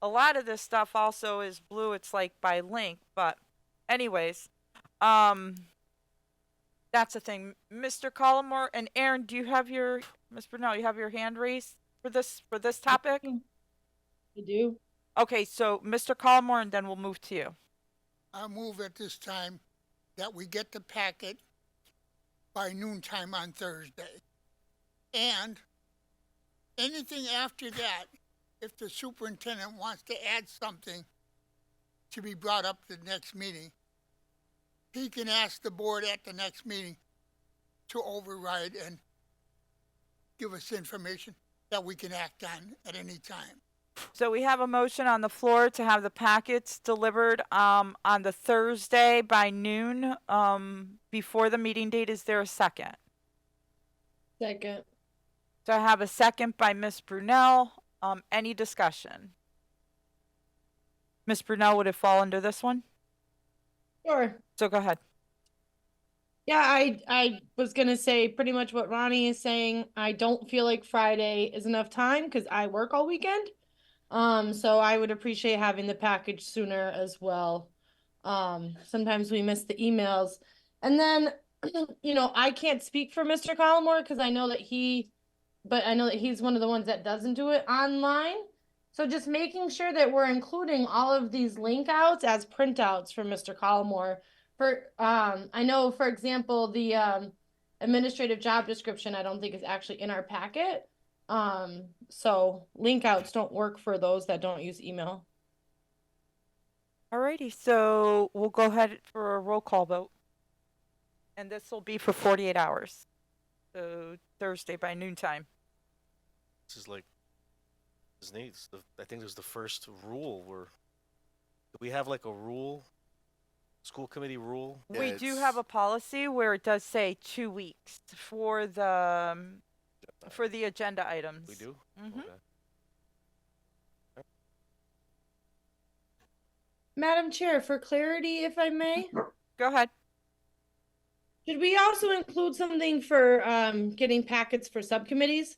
a lot of this stuff also is blue. It's like by link, but anyways, that's the thing. Mr. Collmore and Aaron, do you have your, Ms. Brunel, you have your hand raised for this topic? I do. Okay, so Mr. Collmore, and then we'll move to you. I move at this time that we get the packet by noontime on Thursday. And anything after that, if the superintendent wants to add something to be brought up to the next meeting, he can ask the board at the next meeting to override and give us information that we can act on at any time. So we have a motion on the floor to have the packets delivered on the Thursday by noon before the meeting date. Is there a second? Second. So I have a second by Ms. Brunel. Any discussion? Ms. Brunel, would it fall under this one? Sure. So go ahead. Yeah, I was gonna say pretty much what Ronnie is saying. I don't feel like Friday is enough time because I work all weekend. So I would appreciate having the package sooner as well. Sometimes we miss the emails. And then, I can't speak for Mr. Collmore because I know that he's one of the ones that doesn't do it online. So just making sure that we're including all of these link outs as printouts for Mr. Collmore. I know, for example, the administrative job description, I don't think is actually in our packet. So link outs don't work for those that don't use email. Alrighty, so we'll go ahead for a roll call vote. And this will be for 48 hours. So Thursday by noontime. This is like, I think this is the first rule do we have like a rule, school committee rule? We do have a policy where it does say 2 weeks for the agenda items. We do? Mm-hmm. Okay. Madam Chair, for clarity, if I may, Go ahead. should we also include something for getting packets for subcommittees?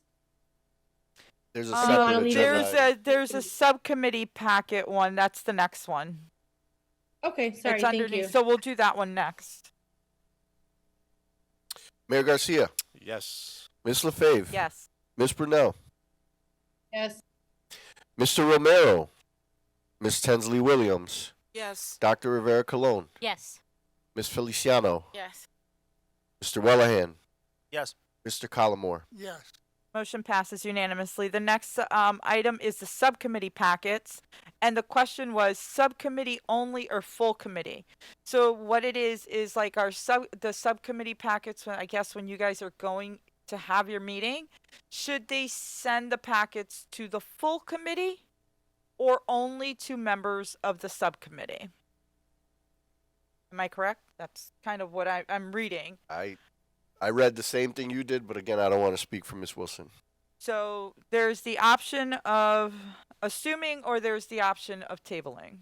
There's a separate agenda item. There's a subcommittee packet one. That's the next one. Okay, sorry, It's thank underneath, you. so we'll do that one next. Mayor Garcia, Yes. Ms. LaFave, Yes. Ms. Brunel, Yes. Mr. Romero, Ms. Tensley Williams, Yes. Dr. Rivera Colon, Yes. Ms. Feliciano, Yes. Mr. Wellahan, Yes. Mr. Collmore. Yes. Motion passes unanimously. The next item is the subcommittee packets. And the question was subcommittee only or full committee? So what it is like the subcommittee packets, I guess when you guys are going to have your meeting, should they send the packets to the full committee or only to members of the subcommittee? Am I correct? That's kind of what I'm reading. I read the same thing you did, but again, I don't want to speak for Ms. Wilson. So there's the option of assuming or there's the option of tabling.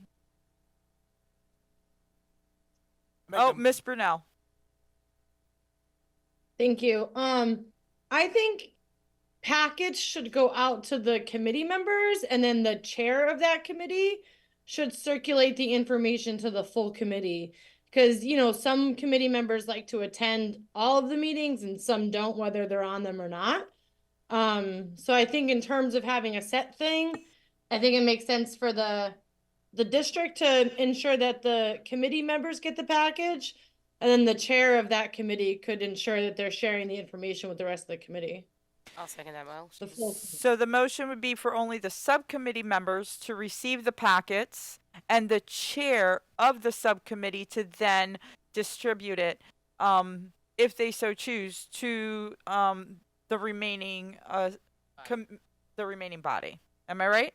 Oh, Miss Brunel. Thank you. I think packets should go out to the committee members, and then the chair of that committee should circulate the information to the full committee. Because, you know, some committee members like to attend all of the meetings and some don't, whether they're on them or not. So I think in terms of having a set thing, I think it makes sense for the district to ensure that the committee members get the package, and then the chair of that committee could ensure that they're sharing the information with the rest of the committee. I'll second that motion. The full. So the motion would be for only the subcommittee members to receive the packets and the chair of the subcommittee to then distribute it, if they so choose, to the remaining the remaining body. Am I right?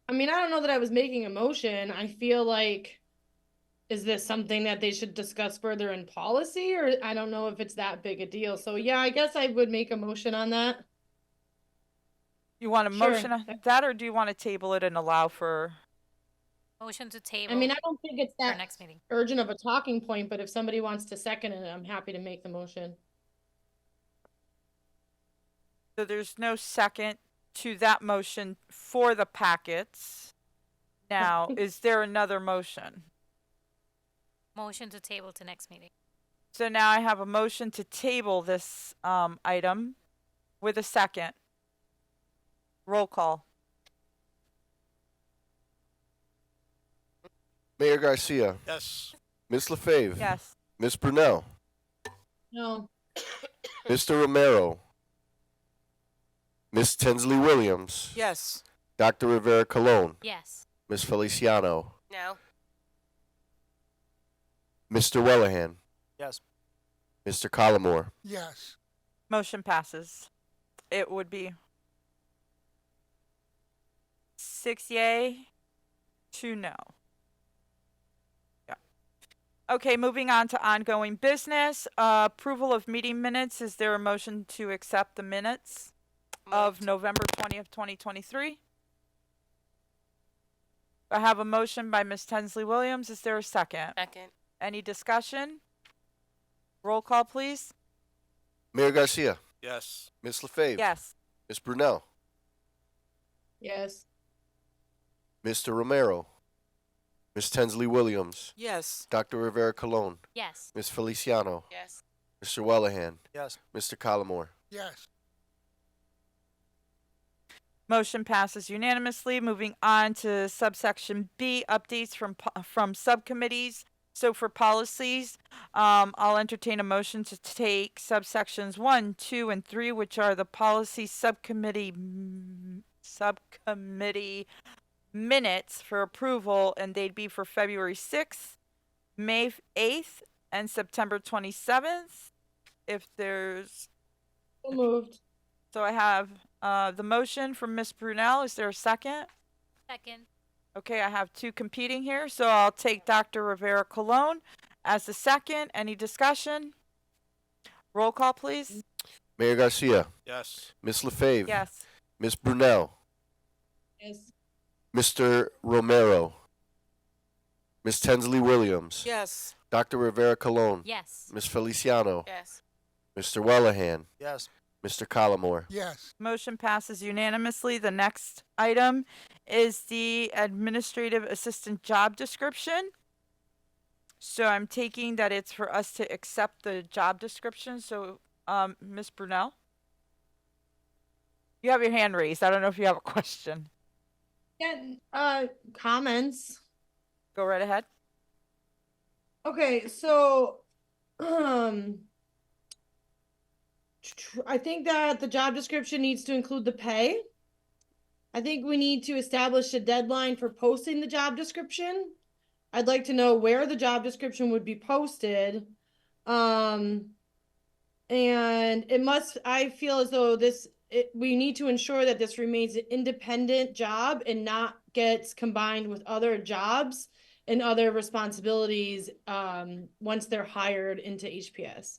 I mean, I don't know that I was making a motion. I feel like, is this something that they should discuss further in policy, or I don't know if it's that big a deal. So yeah, I guess I would make a motion on that. You want a Sure. motion on that, or do you want to table it and allow for? Motion to table. I mean, I don't think it's for that next meeting. urgent of a talking point, but if somebody wants to second it, I'm happy to make the motion. So there's no second to that motion for the packets. Now, is there another motion? Motion to table to next meeting. So now I have a motion to table this item with a second. Roll call. Mayor Garcia, Yes. Ms. LaFave, Yes. Ms. Brunel, No. Mr. Romero, Ms. Tinsley Williams, Yes. Dr. Rivera Colon, Yes. Ms. Feliciano, No. Mr. Wellahan, Yes. Mr. Collimore. Yes. Motion passes. It would be 6 yay, 2 no. Yeah. Okay, moving on to ongoing business. Approval of meeting minutes. Is there a motion to accept the minutes of November 20th, 2023? I have a motion by Ms. Tinsley Williams. Is there a second? Second. Any discussion? Roll call, please. Mayor Garcia, Yes. Ms. LaFave, Yes. Ms. Brunel, Yes. Mr. Romero, Ms. Tinsley Williams, Yes. Dr. Rivera Colon, Yes. Ms. Feliciano, Yes. Mr. Wellahan, Yes. Mr. Collimore. Yes. Motion passes unanimously. Moving on to subsection B, updates from subcommittees. So for policies, I'll entertain a motion to take subsections 1, 2, and 3, which are the policy subcommittee minutes for approval, and they'd be for February 6th, May 8th, and September 27th. If there's So moved. So I have the motion from Ms. Brunel. Is there a second? Second. Okay, I have two competing here, so I'll take Dr. Rivera Colon as the second. Any discussion? Roll call, please. Mayor Garcia, Yes. Ms. LaFave, Yes. Ms. Brunel, Yes. Mr. Romero, Ms. Tinsley Williams, Yes. Dr. Rivera Colon, Yes. Ms. Feliciano, Yes. Mr. Wellahan, Yes. Mr. Collimore. Yes. Motion passes unanimously. The next item is the administrative assistant job description. So I'm taking that it's for us to accept the job description. So, Ms. Brunel? You have your hand raised. I don't know if you have a question. Yeah, comments. Go right ahead. Okay, so I think that the job description needs to include the pay. I think we need to establish a deadline for posting the job description. I'd like to know where the job description would be posted. And I feel as though we need to ensure that this remains an independent job and not gets combined with other jobs and other responsibilities once they're hired into HPS.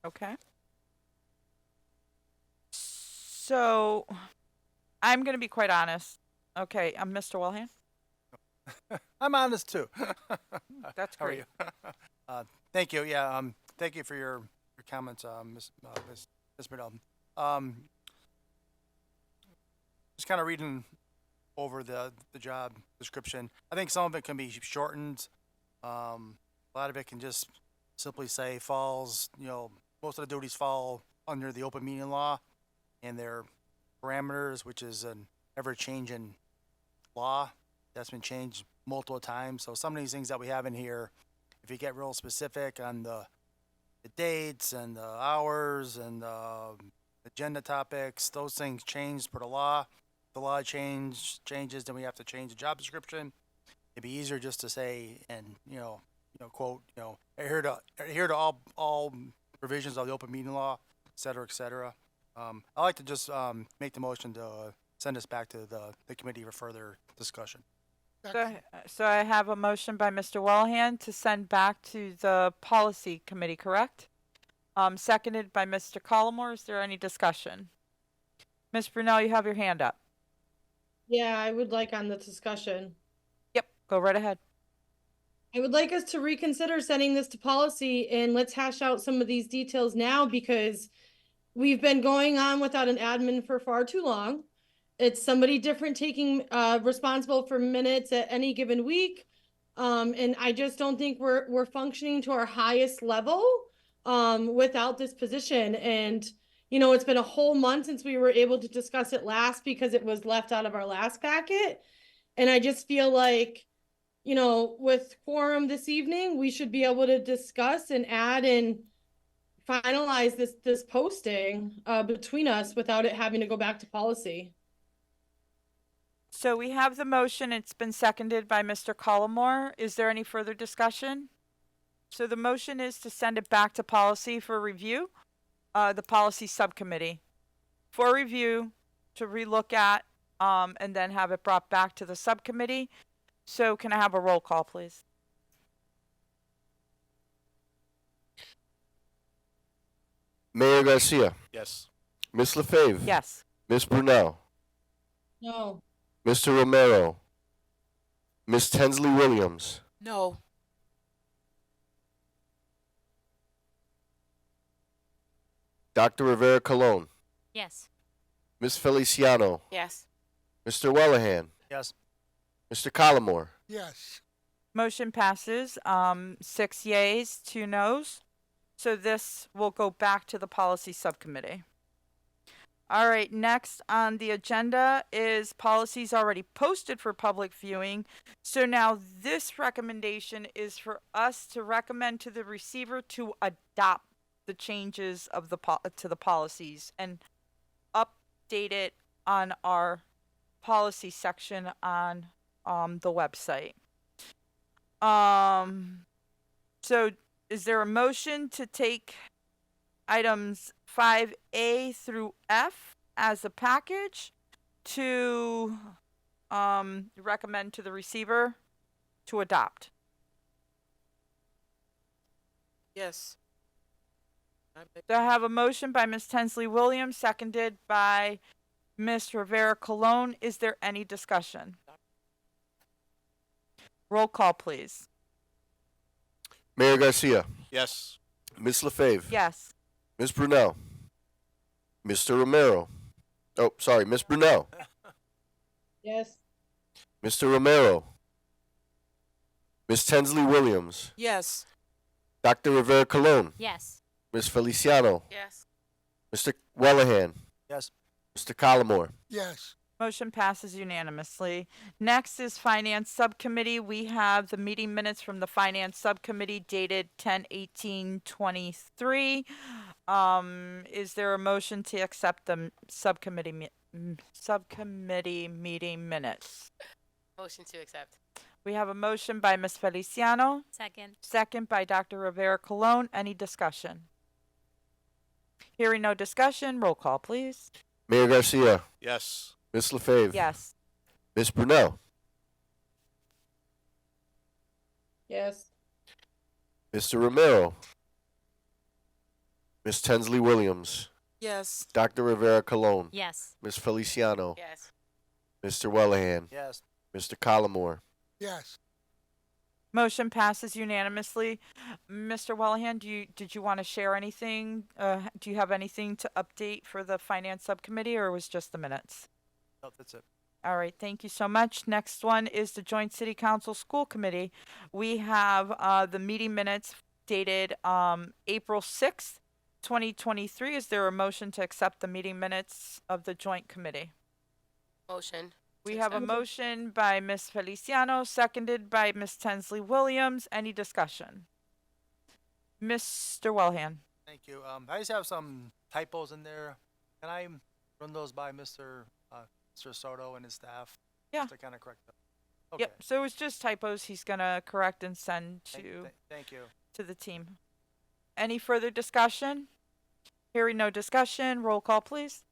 Okay. So I'm going to be quite honest. Okay, I'm Mr. Wellham. I'm honest too. That's How are great. you? Thank you. Yeah. Thank you for your comments, Ms. Bernal. Just kind of reading over the job description. I think some of it can be shortened. A lot of it can just simply say falls. Most of the duties fall under the open meeting law and their parameters, which is an ever-changing law that's been changed multiple times. So some of these things that we have in here, if you get real specific on the dates and the hours and the agenda topics, those things change per the law. If the law changes, then we have to change the job description. It'd be easier just to say, and quote, adhere to all provisions of the open meeting law, et cetera, et cetera. I like to just make the motion to send this back to the committee for further discussion. So I have a motion by Mr. Wellahan to send back to the policy committee, correct? Seconded by Mr. Collmore. Is there any discussion? Ms. Brunel, you have your hand up. Yeah, I would like on the discussion. Yep, go right ahead. I would like us to reconsider sending this to policy and let's hash out some of these details now because we've been going on without an admin for far too long. It's somebody different taking responsible for minutes at any given week. And I just don't think we're functioning to our highest level without this position. And it's been a whole month since we were able to discuss it last because it was left out of our last packet. And I just feel like, with quorum this evening, we should be able to discuss and add and finalize this posting between us without it having to go back to policy. So we have the motion. It's been seconded by Mr. Collmore. Is there any further discussion? So the motion is to send it back to policy for review, the policy subcommittee for review to relook at, and then have it brought back to the subcommittee. So can I have a roll call, please? Mayor Garcia, Yes. Ms. LaFave, Yes. Ms. Brunel, No. Mr. Romero, Ms. Tensley Williams, No. Dr. Rivera Colon, Yes. Ms. Feliciano, Yes. Mr. Wellahan, Yes. Mr. Collmore. Yes. Motion passes, 6 yeas, 2 noes. So this will go back to the policy subcommittee. All right, next on the agenda is policies already posted for public viewing. So now this recommendation is for us to recommend to the receiver to adopt the changes of to the policies and update it on our policy section on the website. So is there a motion to take items 5A through F as a package to recommend to the receiver to adopt? Yes. So I have a motion by Ms. Tensley Williams, seconded by Ms. Rivera Colon. Is there any discussion? Roll call, please. Mayor Garcia, Yes. Ms. LaFave, Yes. Ms. Brunel, Mr. Romero. Oh, sorry, Ms. Brunel, Yes. Mr. Romero, Ms. Tensley Williams, Yes. Dr. Rivera Colon, Yes. Ms. Feliciano, Yes. Mr. Wellahan, Yes. Mr. Collmore. Yes. Motion passes unanimously. Next is Finance Subcommittee. We have the meeting minutes from the Finance Subcommittee dated 10/18/23. Is there a motion to accept the subcommittee meeting minutes? Motion to accept. We have a motion by Ms. Feliciano, Second. second by Dr. Rivera Colon. Any discussion? Hearing no discussion, roll call, please. Mayor Garcia, Yes. Ms. LaFave, Yes. Ms. Brunel, Yes. Mr. Romero, Ms. Tensley Williams, Yes. Dr. Rivera Colon, Yes. Ms. Feliciano, Yes. Mr. Wellahan, Yes. Mr. Collmore. Yes. Motion passes unanimously. Mr. Wellahan, did you want to share anything? Do you have anything to update for the finance subcommittee, or was just the minutes? No, that's it. All right, thank you so much. Next one is the Joint City Council School Committee. We have the meeting minutes dated April 6th, 2023. Is there a motion to accept the meeting minutes of the Joint Committee? Motion. We have a motion by Ms. Feliciano, seconded by Ms. Tensley Williams. Any discussion? Mr. Wellhand. Thank you. I just have some typos in there. Can I run those by Mr. Soto and his staff? Yeah. Just to kind of correct them. Okay. Yep, so it's just typos he's gonna correct and send Thank you. to the team. Any further discussion? Hearing no discussion, roll call please.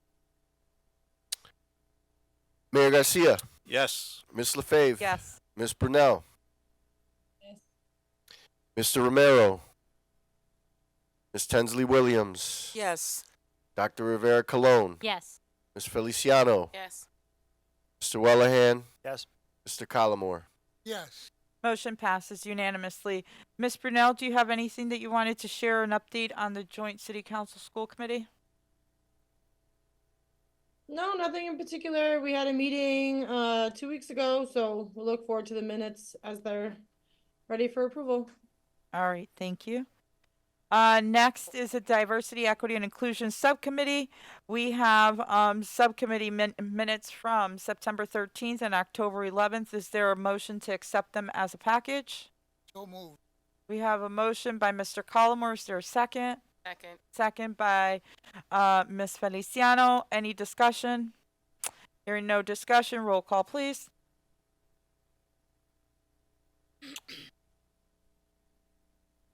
Mayor Garcia, Yes. Ms. LaFave, Yes. Ms. Brunel, Yes. Mr. Romero, Ms. Tensley Williams, Yes. Dr. Rivera Colon, Yes. Ms. Feliciano, Yes. Mr. Wellahan, Yes. Mr. Collimore. Yes. Motion passes unanimously. Ms. Brunel, do you have anything that you wanted to share, an update on the Joint City Council School Committee? No, nothing in particular. We had a meeting 2 weeks ago, so we'll look forward to the minutes as they're ready for approval. All right, thank you. Next is a Diversity, Equity, and Inclusion Subcommittee. We have subcommittee minutes from September 13th and October 11th. Is there a motion to accept them as a package? So moved. We have a motion by Mr. Collimore. Is there a second? Second. Second by Ms. Feliciano. Any discussion? Hearing no discussion, roll call, please.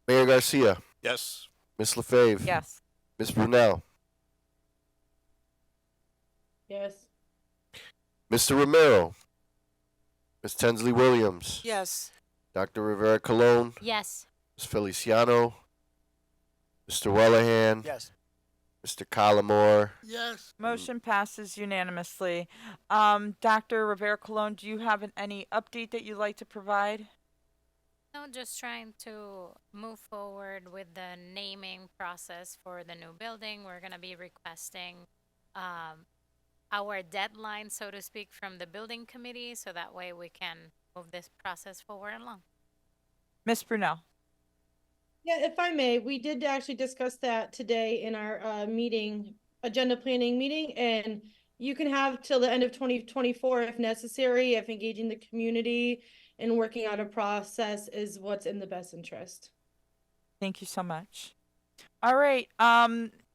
Mayor Garcia, Yes. Ms. LaFave, Yes. Ms. Brunel, Yes. Mr. Romero, Ms. Tensley Williams, Yes. Dr. Rivera Colon, Yes. Ms. Feliciano, Mr. Wellahan, Yes. Mr. Collimore. Yes. Motion passes unanimously. Dr. Rivera Colon, do you have any update that you'd like to provide? No, just trying to move forward with the naming process for the new building. We're gonna be requesting our deadline, so to speak, from the building committee, so that way we can move this process forward along. Ms. Brunel. Yeah, if I may, we did actually discuss that today in our agenda planning meeting, and you can have till the end of 2024 if necessary, if engaging the community and working out a process is what's in the best interest. Thank you so much. All right.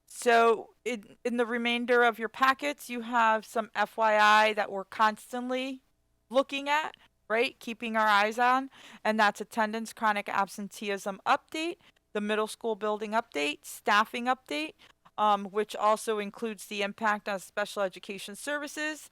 So in the remainder of your packets, you have some FYI that we're constantly looking at, right? Keeping our eyes on, and that's attendance, chronic absenteeism update, the middle school building update, staffing update, which also includes the impact on special education services.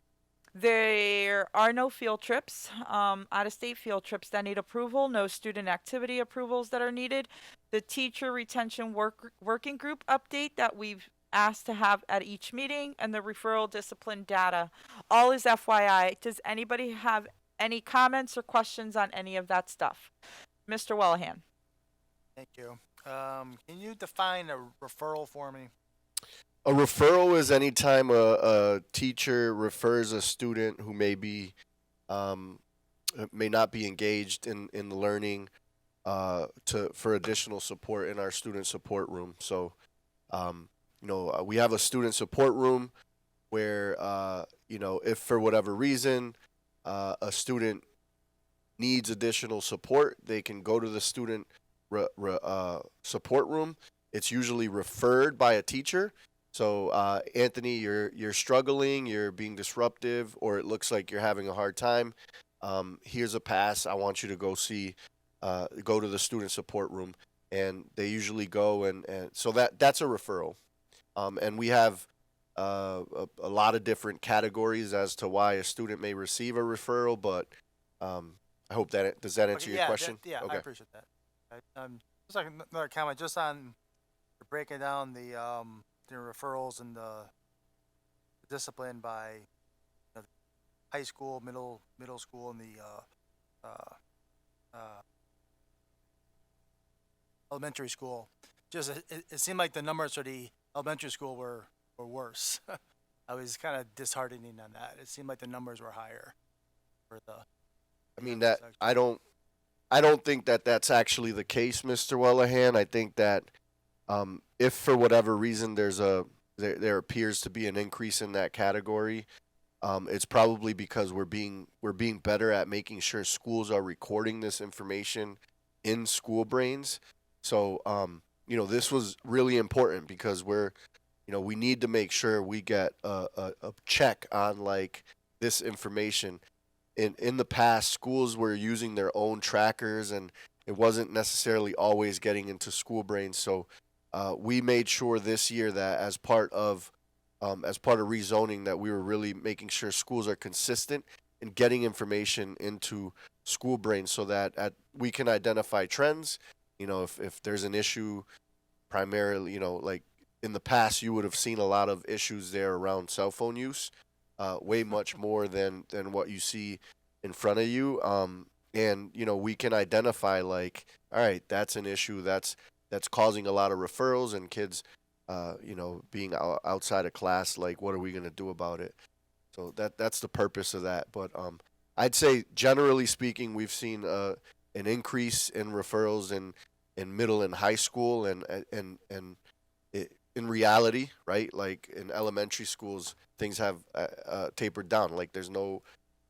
There are no field trips, out-of-state field trips that need approval, no student activity approvals that are needed. The teacher retention working group update that we've asked to have at each meeting, and the referral discipline data. All is FYI. Does anybody have any comments or questions on any of that stuff? Mr. Wellahan. Thank you. Can you define a referral for me? A referral is any time a teacher refers a student who may not be engaged in the learning for additional support in our student support room. So, we have a student support room where if for whatever reason a student needs additional support, they can go to the student support room. It's usually referred by a teacher. So, Anthony, you're struggling, you're being disruptive, or it looks like you're having a hard time. Here's a pass. I want you to go to the student support room, and they usually go, and so that's a referral. And we have a lot of different categories as to why a student may receive a referral, but I hope does that answer your question? Yeah, Okay. I appreciate that. Just like another comment, just on breaking down the referrals and the discipline by high school, middle school, and the elementary school. Just it seemed like the numbers for the elementary school were worse. I was kind of disheartening on that. It seemed like the numbers were higher for the. I mean that I don't think that that's actually the case, Mr. Wellahan. I think that if for whatever reason there appears to be an increase in that category, it's probably because we're being better at making sure schools are recording this information in school brains. So this was really important because we need to make sure we get a check on like this information. In the past, schools were using their own trackers, and it wasn't necessarily always getting into school brains. So we made sure this year that as part of rezoning, that we were really making sure schools are consistent in getting information into school brains, so that we can identify trends. If there's an issue, primarily, like in the past, you would have seen a lot of issues there around cell phone use. Way much more than what you see in front of you. And we can identify like, all right, that's an issue that's causing a lot of referrals and kids, being outside of class. Like, what are we going to do about it? So that's the purpose of that. But I'd say generally speaking, we've seen an increase in referrals in middle and high school, and in reality, right? Like in elementary schools, things have tapered down. Like there's no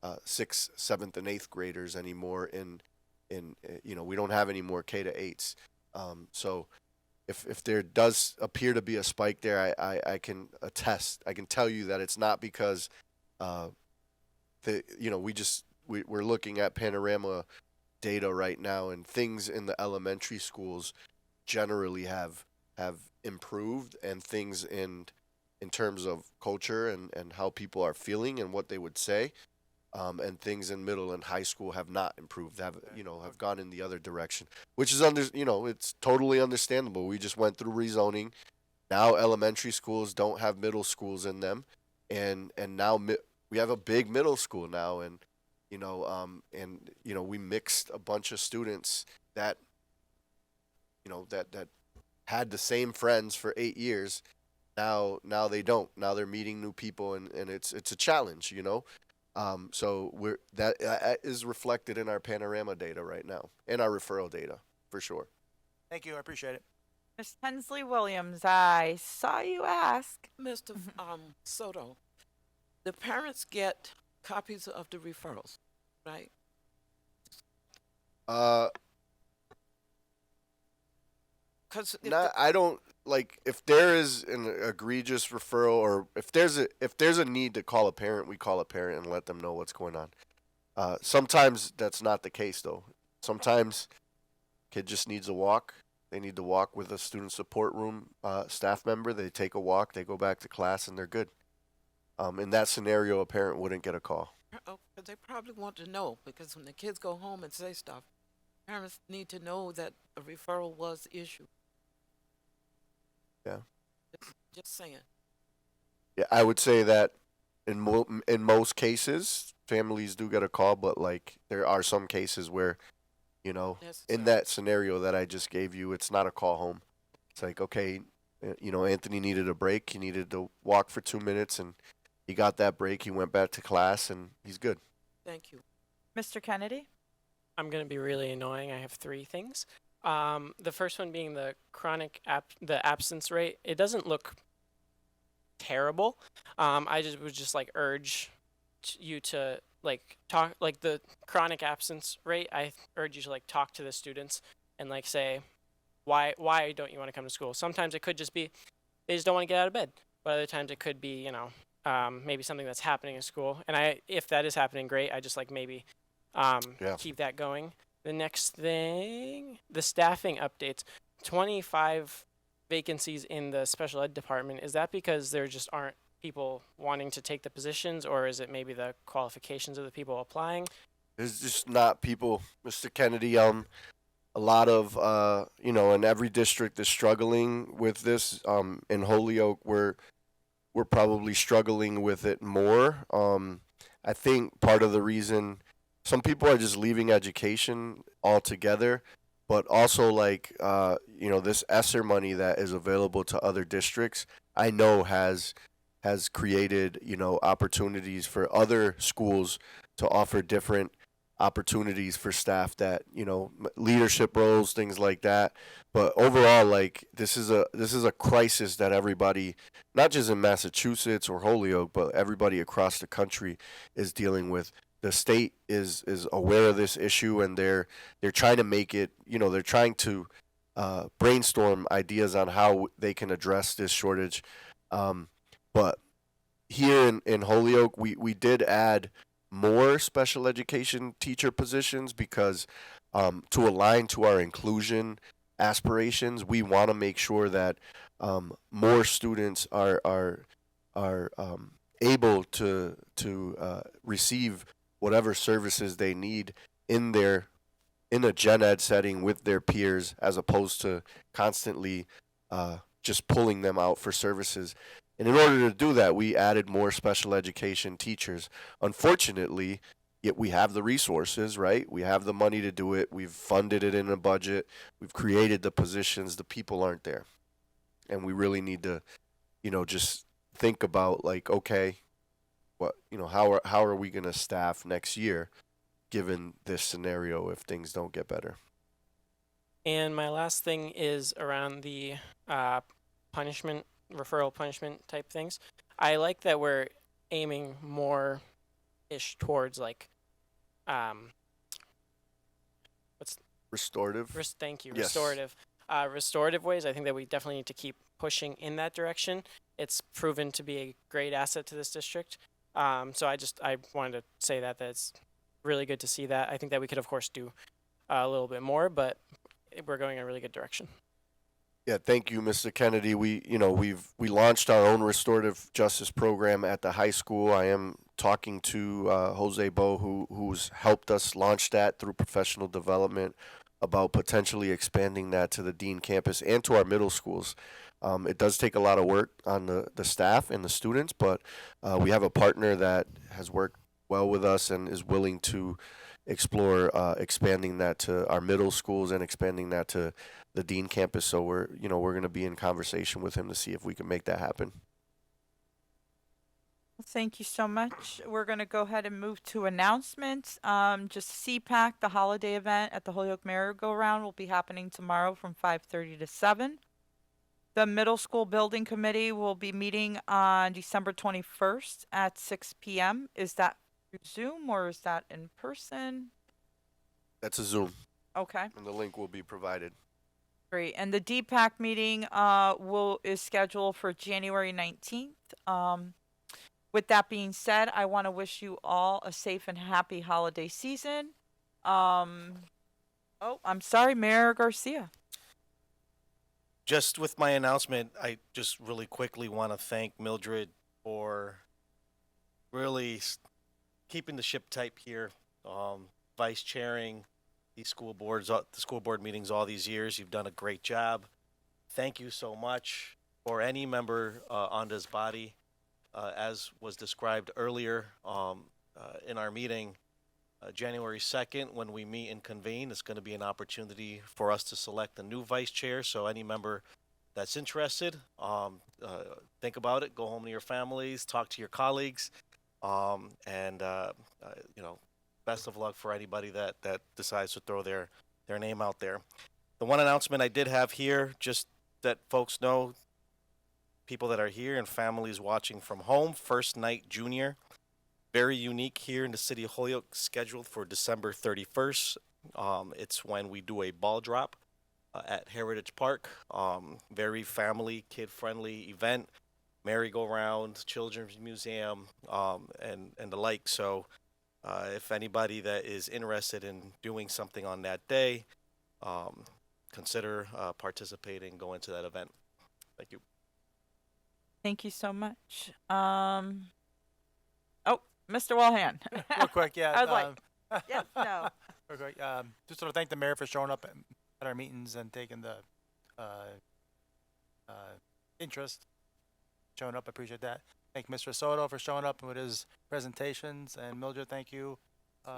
6th, 7th, and 8th graders anymore. We don't have any more K to 8s. So if there does appear to be a spike there, I can attest. I can tell you that it's not because we're looking at Panorama data right now, and things in the elementary schools generally have improved, and things in terms of culture and how people are feeling and what they would say, and things in middle and high school have not improved, have gone in the other direction, which is it's totally understandable. We just went through rezoning. Now elementary schools don't have middle schools in them, and now we have a big middle school now, and we mixed a bunch of students that had the same friends for 8 years. Now they don't. Now they're meeting new people, and it's a challenge, So that is reflected in our Panorama data right now, and our referral data for sure. Thank you. I appreciate it. Ms. Hensley Williams, I saw you ask. Mr. Soto, the parents get copies of the referrals, right? Because I don't like if there is an egregious referral, or if there's a need to call a parent, we call a parent and let them know what's going on. Sometimes that's not the case though. Sometimes kid just needs a walk. They need to walk with a student support room staff member. They take a walk, they go back to class, and they're good. In that scenario, a parent wouldn't get a call. Oh, 'cause they probably want to know, because when the kids go home and say stuff, parents need to know that a referral was issued. Yeah. Just saying. Yeah, I would say that in most cases, families do get a call, but like there are some cases where, in that scenario that I just gave you, it's not a call home. It's like, okay, Anthony needed a break. He needed to walk for 2 minutes, and he got that break. He went back to class, and he's good. Thank you. Mr. Kennedy? I'm going to be really annoying. I have 3 things. The first one being the the absence rate. It doesn't look terrible. I would just like urge you to like talk, like the chronic absence rate. I urge you to like talk to the students and like say, why don't you want to come to school? Sometimes it could just be they just don't want to get out of bed, but other times it could be maybe something that's happening in school. And if that is happening, great. I just like maybe keep that going. The next thing, the staffing updates. 25 vacancies in the special ed department. Is that because there just aren't people wanting to take the positions, or is it maybe the qualifications of the people applying? There's just not people, Mr. Kennedy. A lot of, in every district is struggling with this. In Holyoke, we're probably struggling with it more. I think part of the reason some people are just leaving education altogether, but also like this ESSER money that is available to other districts, I know has created opportunities for other schools to offer different opportunities for staff that leadership roles, things like that. But overall, like this is a crisis that everybody, not just in Massachusetts or Holyoke, but everybody across the country is dealing with. The state is aware of this issue, and they're trying to make it. They're trying to brainstorm ideas on how they can address this shortage. But here in Holyoke, we did add more special education teacher positions because to align to our inclusion aspirations, we want to make sure that more students are able to receive whatever services they need in a gen ed setting with their peers, as opposed to constantly just pulling them out for services. And in order to do that, we added more special education teachers. Unfortunately, yet we have the resources, right? We have the money to do it. We've funded it in a budget. We've created the positions. The people aren't there. And we really need to, just think about like, okay, what, how are we going to staff next year given this scenario if things don't get better? And my last thing is around the referral punishment type things. I like that we're aiming more ish towards like restorative. Thank you. Yes. Restorative ways. I think that we definitely need to keep pushing in that direction. It's proven to be a great asset to this district. So I wanted to say that it's really good to see that. I think that we could of course do a little bit more, but we're going in a really good direction. Yeah, thank you, Mr. Kennedy. We launched our own restorative justice program at the high school. I am talking to Jose Bo, who's helped us launch that through professional development, about potentially expanding that to the Dean campus and to our middle schools. It does take a lot of work on the staff and the students, but we have a partner that has worked well with us and is willing to explore expanding that to our middle schools and expanding that to the Dean campus. So we're going to be in conversation with him to see if we can make that happen. Thank you so much. We're going to go ahead and move to announcements. Just CPAC, the holiday event at the Holyoke Merry-Go-Round, will be happening tomorrow from 5:30 to 7. The middle school building committee will be meeting on December 21st at 6 p.m. Is that through Zoom or is that in person? That's a Zoom. Okay. And the link will be provided. Great. And the DPAC meeting is scheduled for January 19th. With that being said, I want to wish you all a safe and happy holiday season. I'm sorry, Mayor Garcia. Just with my announcement, I just really quickly want to thank Mildred for really keeping the ship tight here, vice chairing these school boards, the school board meetings all these years. You've done a great job. Thank you so much. For any member on this body, as was described earlier in our meeting, January 2nd, when we meet and convene, it's going to be an opportunity for us to select a new vice chair. So any member that's interested, think about it, go home to your families, talk to your colleagues, and best of luck for anybody that decides to throw their name out there. The one announcement I did have here, just that folks know, people that are here and families watching from home, First Night Junior, very unique here in the city of Holyoke, scheduled for December 31st. It's when we do a ball drop at Heritage Park. Very family, kid-friendly event, merry-go-round, children's museum, and the like. So if anybody that is interested in doing something on that day, consider participating, going to that event. Thank you. Thank you so much. Mr. Walhan. Real quick, yeah. I was like, yes, no. Real quick, just sort of thank the mayor for showing up at our meetings and taking the interest, showing up. I appreciate that. Thank Mr. Soto for showing up with his presentations, and Mildred, thank you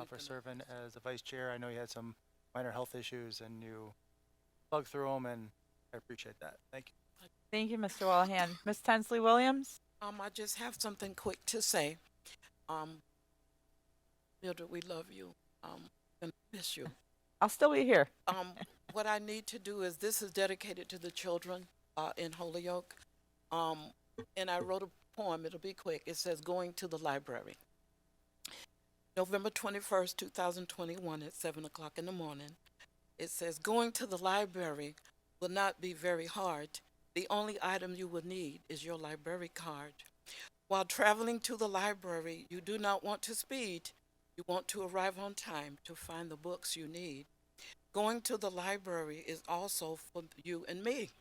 for serving as the vice chair. I know you had some minor health issues and you plugged through them, and I appreciate that. Thank you. Thank you, Mr. Wallahan. Ms. Tensley Williams? I just have something quick to say. Mildred, we love you. Gonna miss you. I'll still be here. What I need to do is, this is dedicated to the children in Holyoke. And I wrote a poem. It'll be quick. It says, Going to the Library. November 21st, 2021 at 7 o'clock in the morning. It says, going to the library will not be very hard. The only item you will need is your library card. While traveling to the library, you do not want to speed. You want to arrive on time to find the books you need. Going to the library is also for you and me.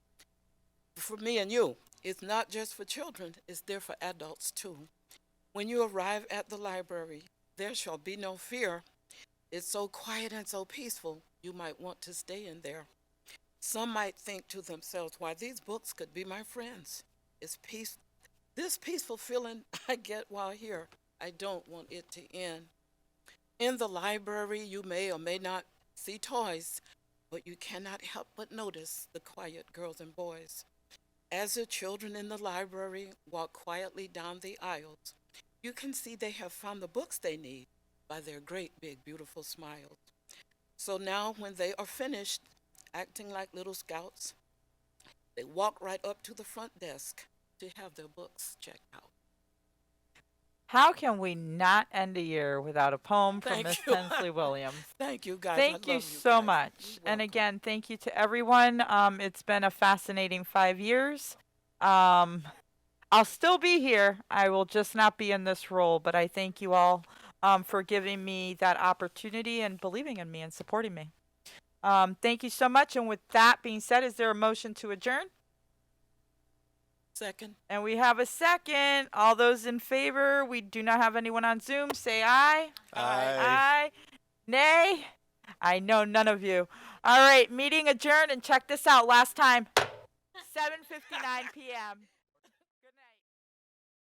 For me and you. It's not just for children, it's there for adults too. When you arrive at the library, there shall be no fear. It's so quiet and so peaceful, you might want to stay in there. Some might think to themselves, why, these books could be my friends. It's peace. This peaceful feeling I get while here, I don't want it to end. In the library, you may or may not see toys, but you cannot help but notice the quiet girls and boys. As the children in the library walk quietly down the aisles, you can see they have found the books they need by their great, big, beautiful smiles. So now when they are finished acting like little scouts, they walk right up to the front desk to have their books checked out. How can we not end a year without a poem from Thank Miss you. Tensley Williams? Thank you, guys. I Thank you love so guys. much. And again, thank you to everyone. It's been a fascinating 5 years. I'll still be here. I will just not be in this role, but I thank you all for giving me that opportunity and believing in me and supporting me. Thank you so much. And with that being said, is there a motion to adjourn? Second. And we have a second. All those in favor, we do not have anyone on Zoom. Say aye. Aye. Aye. Nay. I know none of you. All right, meeting adjourned, and check this out. Last time, 7:59 p.m.